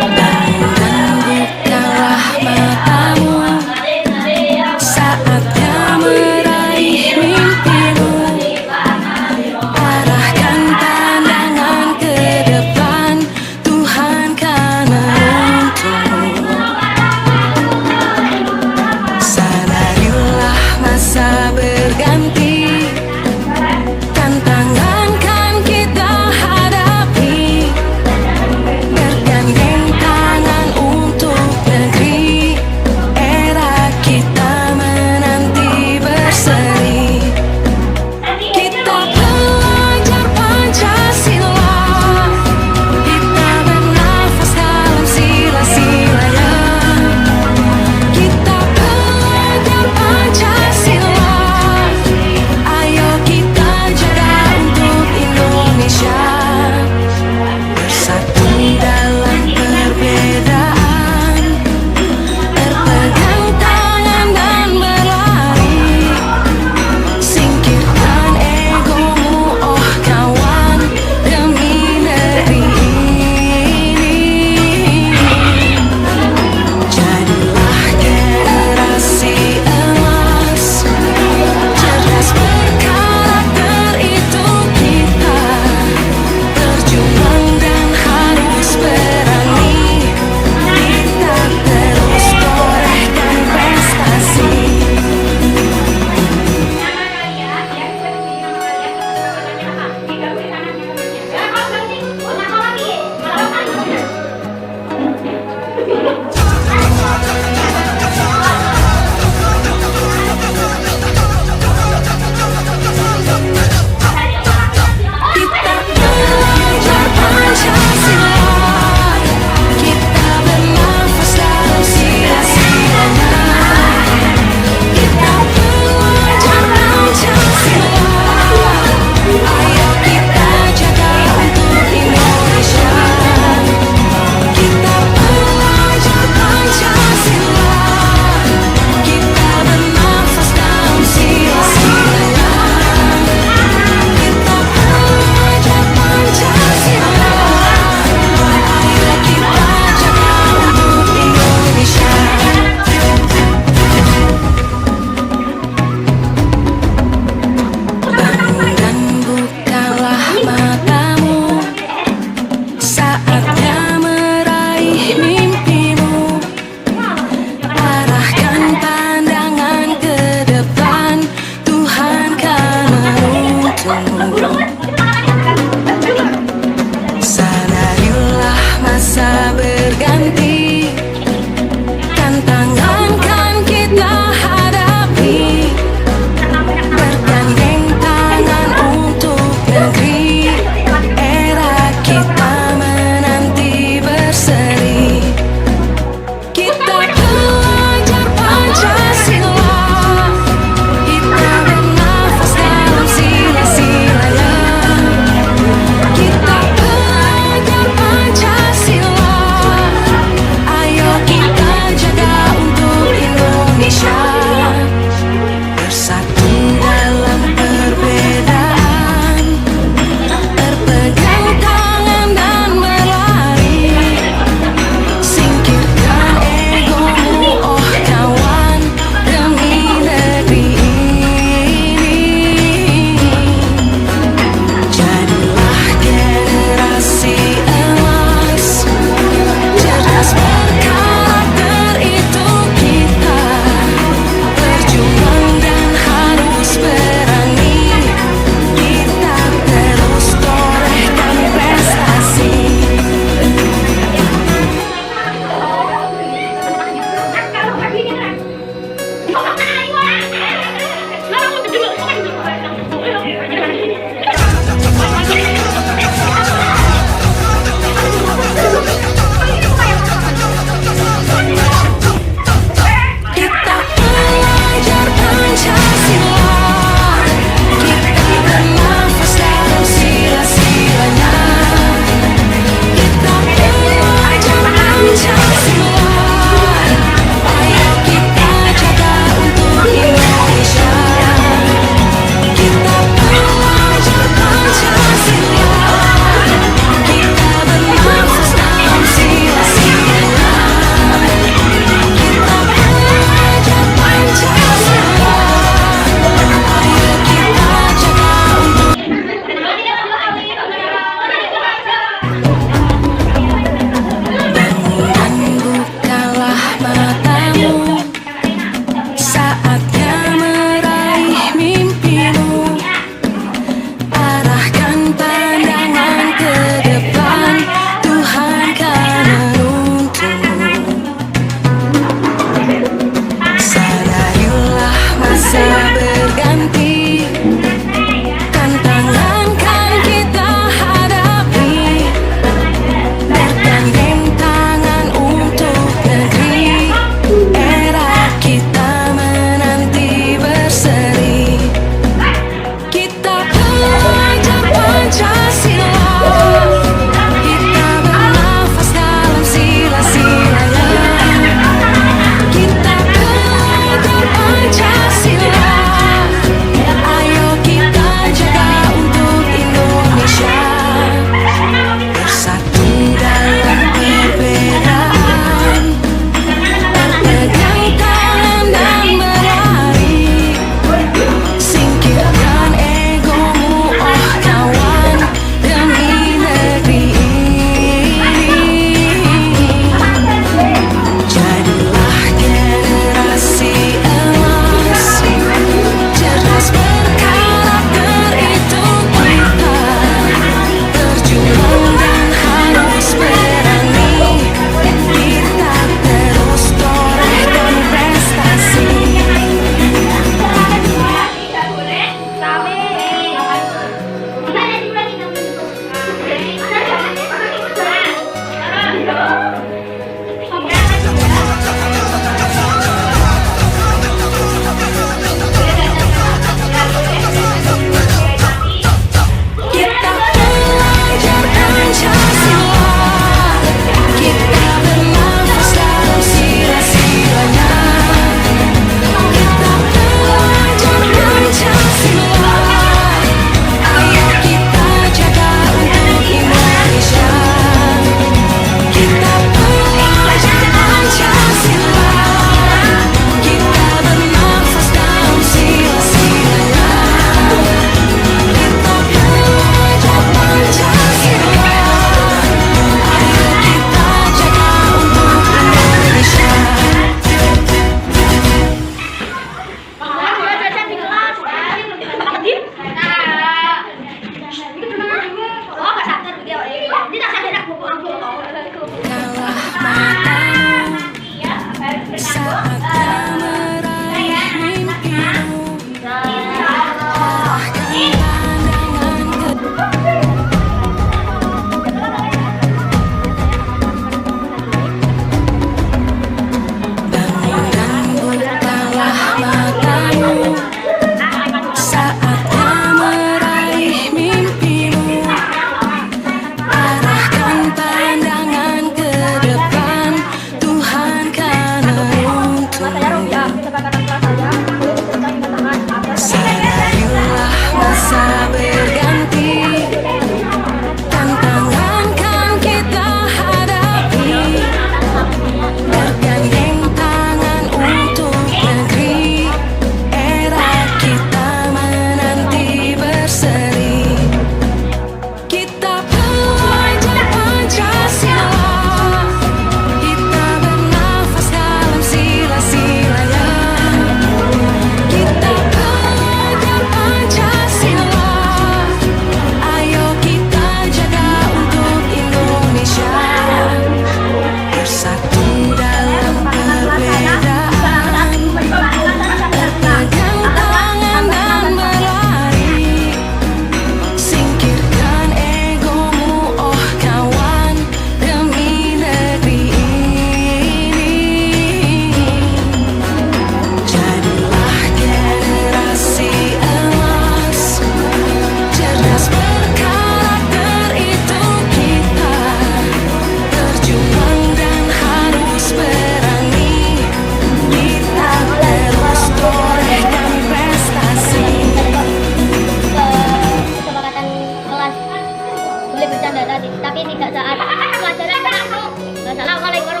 boleh bercanda tadi, tapi tidak saat pelajaran aku. Assalamualaikum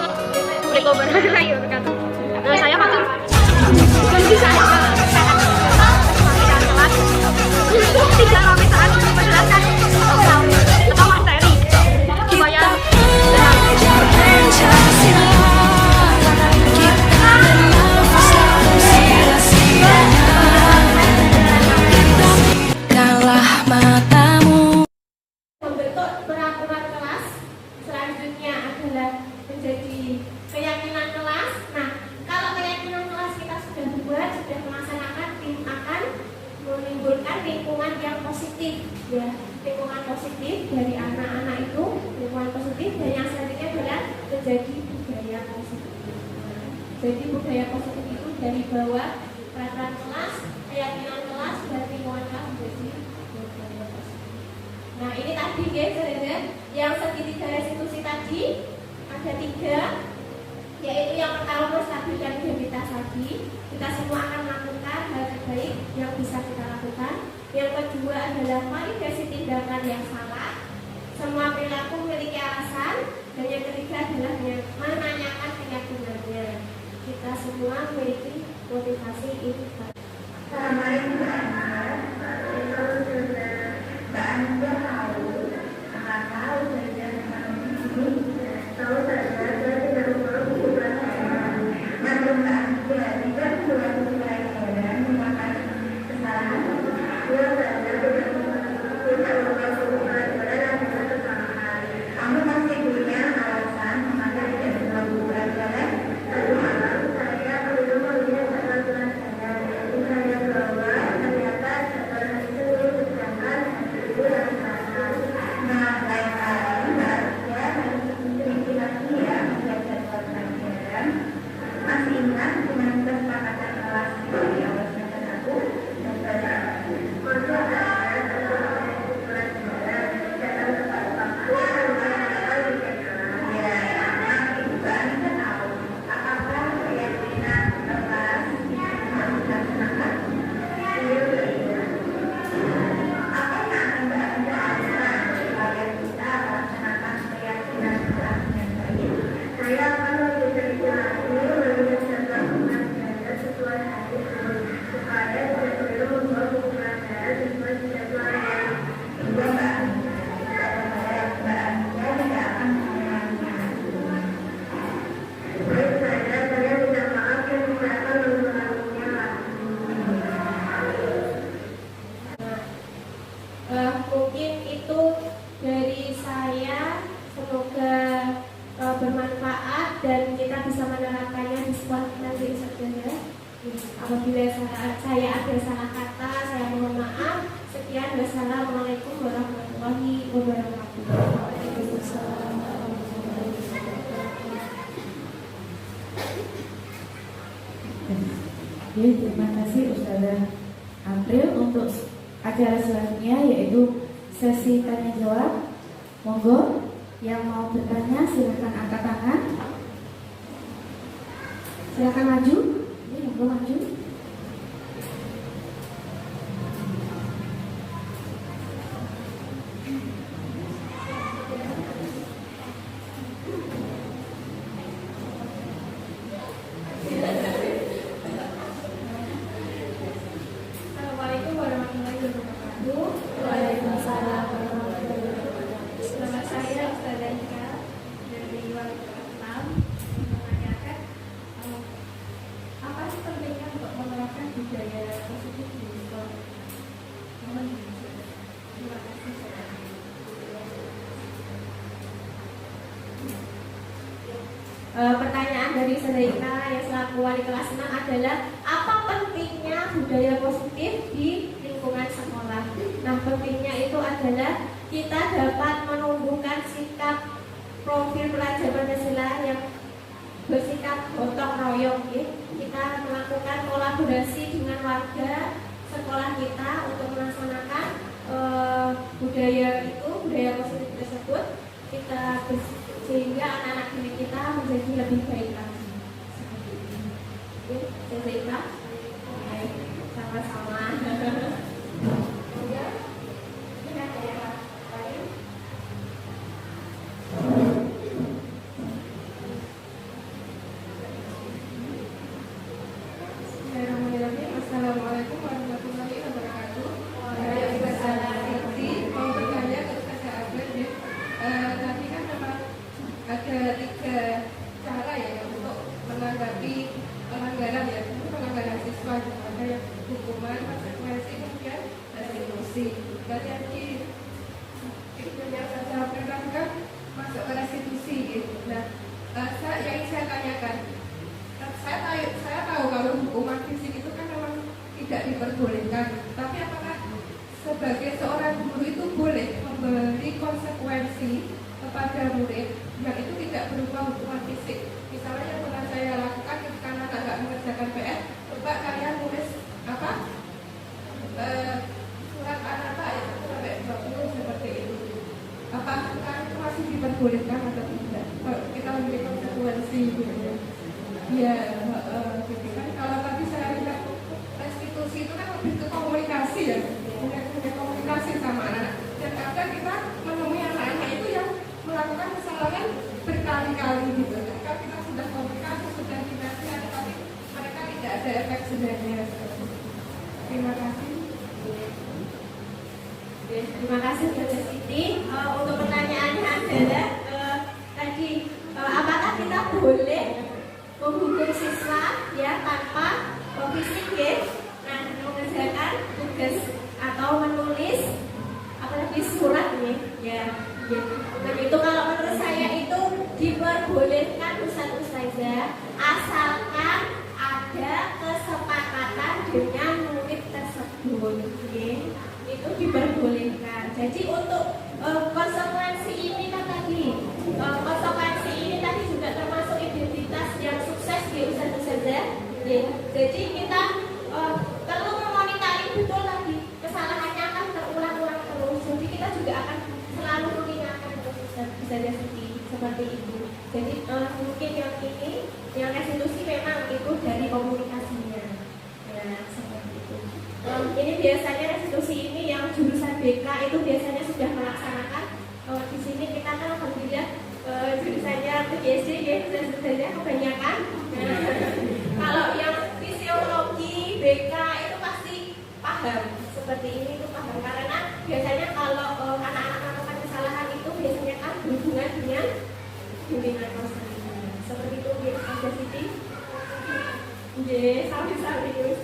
warahmatullahi wabarakatuh. Nah, saya masuk kondisi saya kelas untuk tidak ramai saat menjelaskan atau materi supaya membentuk peraturan kelas. Selanjutnya adalah menjadi keyakinan kelas. Nah, kalau keyakinan kelas kita sudah buat, sudah melaksanakan, tim akan menimbulkan lingkungan yang positif, ya, lingkungan positif dari anak-anak itu, lingkungan positif, dan yang selanjutnya adalah menjadi budaya positif. Jadi budaya positif itu dari bawah, peraturan kelas, keyakinan kelas, dan lingkungan kelas menjadi budaya positif. Nah, ini tadi guys, yang segitiga restitusi tadi ada 3, yaitu yang pertama menstabilkan identitas tadi. Kita semua akan melakukan hal terbaik yang bisa kita lakukan. Yang kedua adalah validasi tindakan yang salah. Semua perilaku memiliki alasan. Dan yang ketiga adalah menanyakan keyakinannya. Kita semua memiliki motivasi itu. Assalamualaikum kamu masih punya alasan mengapa tidak selalu berjalan. Tadi malam saya belum melihat peraturan saya. Saya bahwa ternyata setelah itu sedangkan itu yang salah. Nah, saya harusnya lagi ya menjaga pelajaran. Masih ingat dengan kesepakatan kelas di awal semester aku dan saya mungkin itu dari saya, semoga bermanfaat dan kita bisa menerapkannya di sekolah nanti saja. Apabila saya ada salah kata, saya mohon maaf. Sekian, wassalamualaikum warahmatullahi wabarakatuh. Oke, terima kasih Ustazah April. Untuk acara selanjutnya yaitu sesi tanya jawab. Monggo yang mau bertanya silakan angkat tangan. Silakan maju. Ini monggo maju. Assalamualaikum warahmatullahi wabarakatuh. Waalaikumsalam warahmatullahi wabarakatuh. Nama saya Ustazah Ika dari Wali Islam, menanyakan apa sih pentingnya untuk menerapkan budaya positif di sekolah? Mohon dijelaskan. Terima kasih. Pertanyaan dari Ustazah Ika yang selaku wali kelas 6 adalah apa pentingnya budaya positif di lingkungan sekolah. Nah, pentingnya itu adalah kita dapat menumbuhkan sikap profil pelajar Pancasila yang bersikap gotong royong. Kita melakukan kolaborasi dengan warga sekolah kita untuk melaksanakan budaya positif tersebut. Kita sehingga anak-anak didik kita menjadi lebih baik lagi. Seperti itu. Baik, sama-sama. kepada murid yang itu tidak berupa hubungan fisik. Misalnya yang pernah saya lakukan ketika anak nggak mengerjakan PR, coba kalian tulis apa surat An-Naba ayat 1 sampai 20 seperti itu. Apakah itu masih diperbolehkan atau tidak? Kalau kita memiliki konsekuensi gitu ya. Ya, gitu kan. Kalau tadi saya lihat restitusi itu kan lebih ke komunikasi ya, punya komunikasi sama anak. Dan kadang kita menemui anak-anak itu yang melakukan kesalahan berkali-kali gitu. Ketika kita sudah komunikasi, sudah dinasihati, tapi mereka tidak ada efek sebenarnya. Terima kasih. Terima kasih Dr. Siti. Untuk pertanyaannya adalah tadi apakah kita boleh menghukum siswa ya tanpa fisik ya? Nah, mengerjakan tugas atau menulis apalagi surat nih ya. Nah, itu kalau menurut saya itu diperbolehkan Ustazah asalkan ada kesepakatan dengan murid tersebut ya. Itu diperbolehkan. Jadi untuk konsekuensi ini kan tadi konsekuensi ini tadi juga termasuk identitas yang sukses di Ustazah. Jadi kita perlu memonitoring betul lagi kesalahannya akan terulang-ulang terus. Jadi kita juga akan selalu mengingatkan terus Ustazah seperti itu. Jadi mungkin yang ini yang restitusi memang itu dari komunikasinya. Ya seperti itu. Ini biasanya restitusi ini yang jurusan BK itu biasanya sudah melaksanakan. Di sini kita kan alhamdulillah jurusannya PGSD ya sudah kebanyakan. Kalau yang fisiologi BK itu pasti paham seperti ini itu paham karena biasanya kalau anak-anak melakukan kesalahan itu biasanya kan berhubungan dengan bimbingan konseling seperti itu ya Ada Siti. Sambil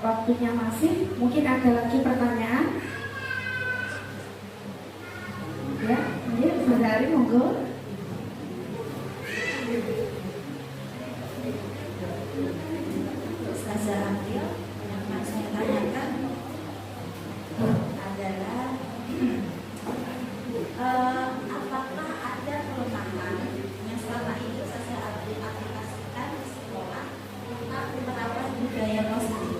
waktunya masih, mungkin ada lagi pertanyaan. Ya, ini Ustazah Ari monggo. Ustazah April yang akan saya tanyakan adalah apakah ada kelemahan yang selama ini Ustazah April aplikasikan di sekolah tentang menerapkan budaya positif?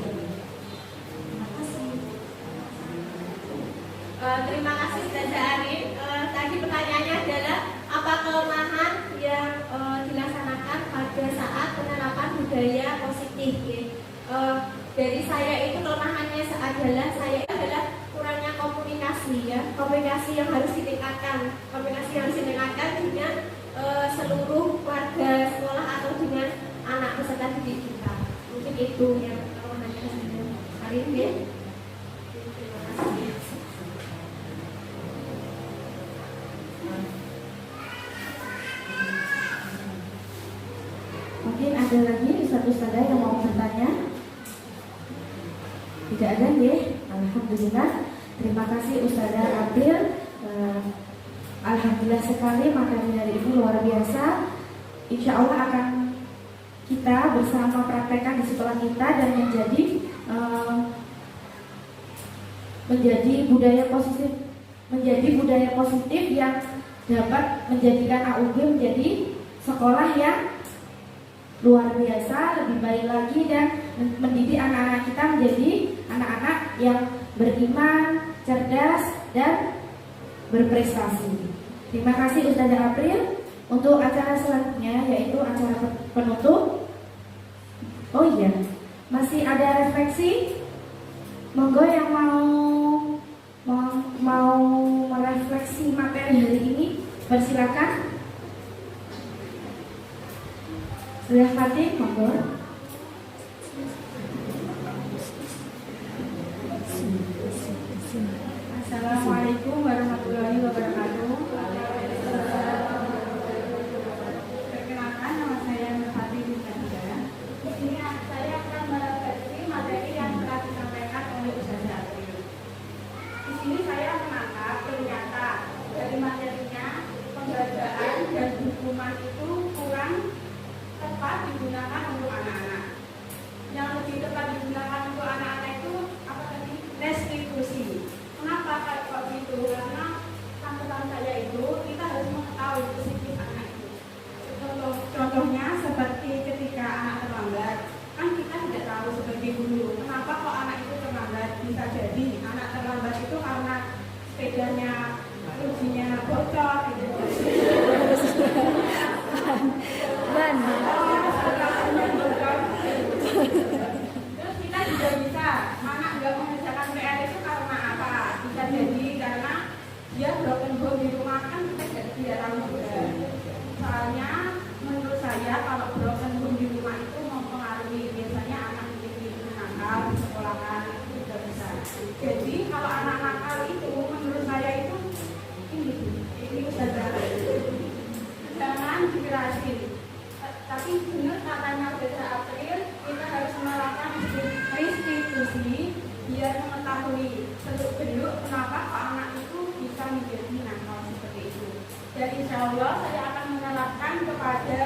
Terima kasih Ustazah Arin. Tadi pertanyaannya adalah apa kelemahan yang dilaksanakan pada saat penerapan budaya positif ya? Dari saya itu kelemahannya adalah kurangnya komunikasi ya, komunikasi yang harus ditingkatkan dengan seluruh warga sekolah atau dengan anak peserta didik kita. Mungkin itu yang kelemahannya Arin ya. Terima kasih. Mungkin ada lagi Ustazah yang mau bertanya? Tidak ada ya? Alhamdulillah. Terima kasih Ustazah April. Alhamdulillah sekali materi hari ini luar biasa. Insya Allah akan kita bersama praktekkan di sekolah kita dan menjadi budaya positif yang dapat menjadikan AUG menjadi sekolah yang luar biasa, lebih baik lagi dan mendidik anak-anak kita menjadi anak-anak yang beriman, cerdas dan berprestasi. Terima kasih Ustazah April. Untuk acara selanjutnya yaitu acara penutup. Oh iya, masih ada refleksi. Monggo yang mau merefleksi materi hari ini, persilakan. Sudah Fatih, monggo. Assalamualaikum warahmatullahi wabarakatuh. Perkenalkan, nama saya Nur Fatih Bintanjaya. Di sini saya akan merefleksi materi yang telah disampaikan oleh Ustazah April. Di sini saya menangkap ternyata dari materinya pembelajaran dan rumah itu kurang tepat digunakan untuk anak-anak. Yang lebih tepat digunakan untuk anak-anak itu apa tadi? Restitusi. Kenapa kok gitu? Karena tanggapan saya itu kita harus mengetahui psikis anak itu. Contohnya seperti ketika anak terlambat, kan kita tidak tahu sebagai guru kenapa kok anak itu terlambat. Bisa jadi anak terlambat itu karena sepedanya ujinya bocor gitu. Terus kita juga bisa anak nggak mengerjakan PR itu karena apa? Bisa jadi karena dia broken home di rumah, kan kita tidak tahu juga. Soalnya menurut saya kalau broken home di rumah itu mempengaruhi, biasanya anak menjadi nakal di sekolahan itu juga bisa. Jadi kalau anak nakal itu menurut saya itu ini saja, jangan dikerasin. Tapi benar katanya Beda April, kita harus melakukan restitusi biar mengetahui seluk-beluk kenapa kok anak itu bisa menjadi nakal seperti itu. Dan insya Allah saya akan menerapkan kepada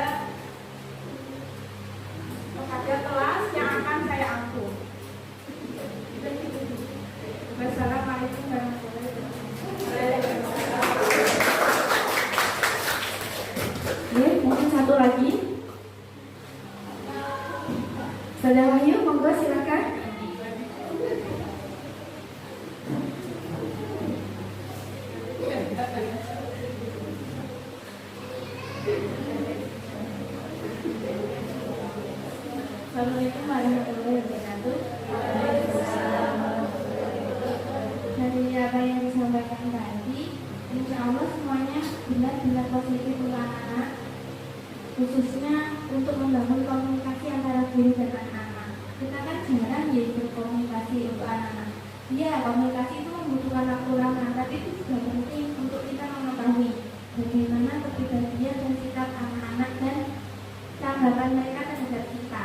kelas yang akan saya ampun. Wassalamualaikum warahmatullahi wabarakatuh. Ya, mungkin satu lagi. Saudara Wahyu, monggo silakan. Assalamualaikum warahmatullahi wabarakatuh. Dari apa yang disampaikan tadi, insya Allah semuanya benar-benar positif untuk anak-anak, khususnya untuk membangun komunikasi antara guru dan anak-anak. Kita kan jarang ya berkomunikasi untuk anak-anak. Iya, komunikasi itu membutuhkan waktu lama, tapi itu juga penting untuk kita mengetahui bagaimana kepribadian dan sikap anak-anak dan tanggapan mereka terhadap kita.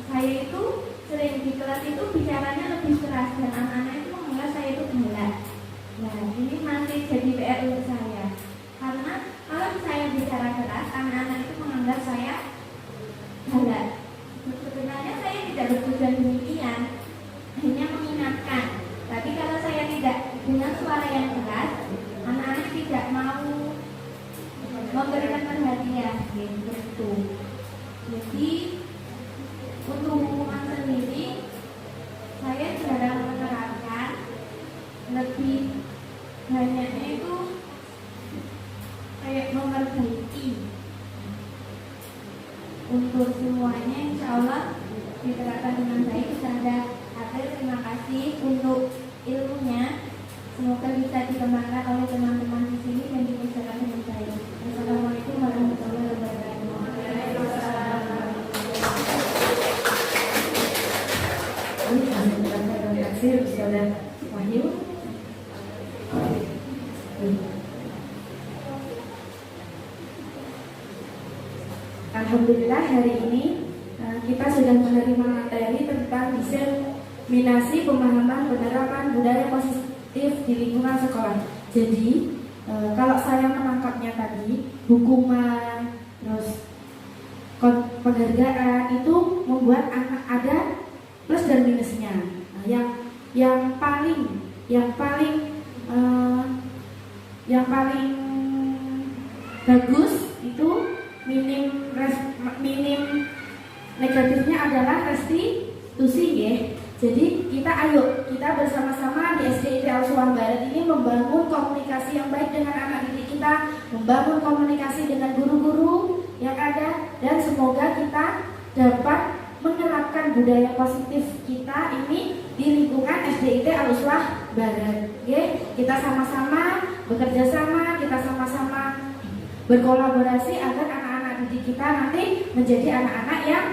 Saya itu sering di kelas itu bicaranya lebih keras dan anak-anak itu menganggap saya itu galak. Nah, ini masih jadi PR untuk saya. Karena kalau saya bicara keras, anak-anak itu menganggap saya galak. Sebenarnya saya tidak bertujuan demikian, hanya mengingatkan. Tapi kalau saya tidak dengan suara yang keras, anak-anak tidak mau memberikan perhatian gitu. Jadi untuk hubungan sendiri, saya jarang menerapkan, lebih banyaknya itu kayak memperbaiki. Untuk semuanya insya Allah diterapkan dengan baik. Saya terima kasih untuk ilmunya. Semoga bisa dikembangkan oleh teman-teman di sini dan dikerjakan dengan baik. Assalamualaikum warahmatullahi wabarakatuh. Terima kasih Saudara Wahyu. Alhamdulillah hari ini kita sudah menerima materi tentang diseminasi pemahaman penerapan budaya positif di lingkungan sekolah. Jadi kalau saya menangkapnya tadi, hukuman, terus penghargaan itu membuat anak ada plus dan minusnya. Yang paling bagus itu minim negatifnya adalah restitusi ya. Jadi kita bersama-sama di SDIT Al-Suwah Barat ini membangun komunikasi yang baik dengan anak didik kita, membangun komunikasi dengan guru-guru yang ada, dan semoga kita dapat menerapkan budaya positif kita ini di lingkungan SDIT Al-Suwah Barat. Oke, kita sama-sama bekerja sama, kita sama-sama berkolaborasi agar anak-anak didik kita nanti menjadi anak-anak yang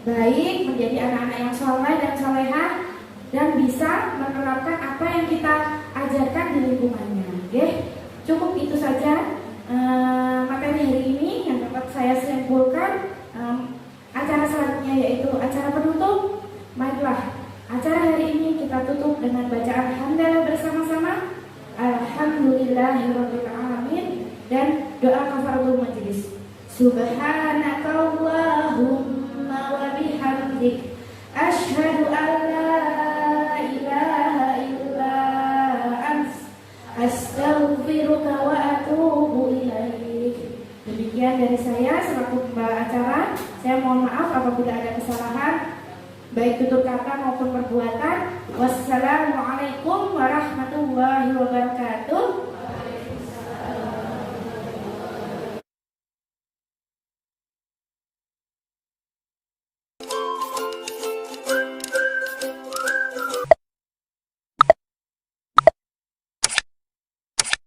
baik, menjadi anak-anak yang soleh dan solehah, dan bisa menerapkan apa yang kita ajarkan di lingkungannya. Oke, cukup itu saja materi hari ini yang dapat saya simpulkan. Acara selanjutnya yaitu acara penutup. Marilah acara hari ini kita tutup dengan bacaan hamdalah bersama-sama. Alhamdulillahirabbil alamin, dan Doa kafaratul majlis. Subhanakallahumma wa bihamdik asyhadu an la ilaha illa anta astaghfiruka wa atubu ilaik. Demikian dari saya selaku pembawa acara. Saya mohon maaf apabila ada kesalahan baik tutur kata maupun perbuatan. Wassalamualaikum warahmatullahi wabarakatuh.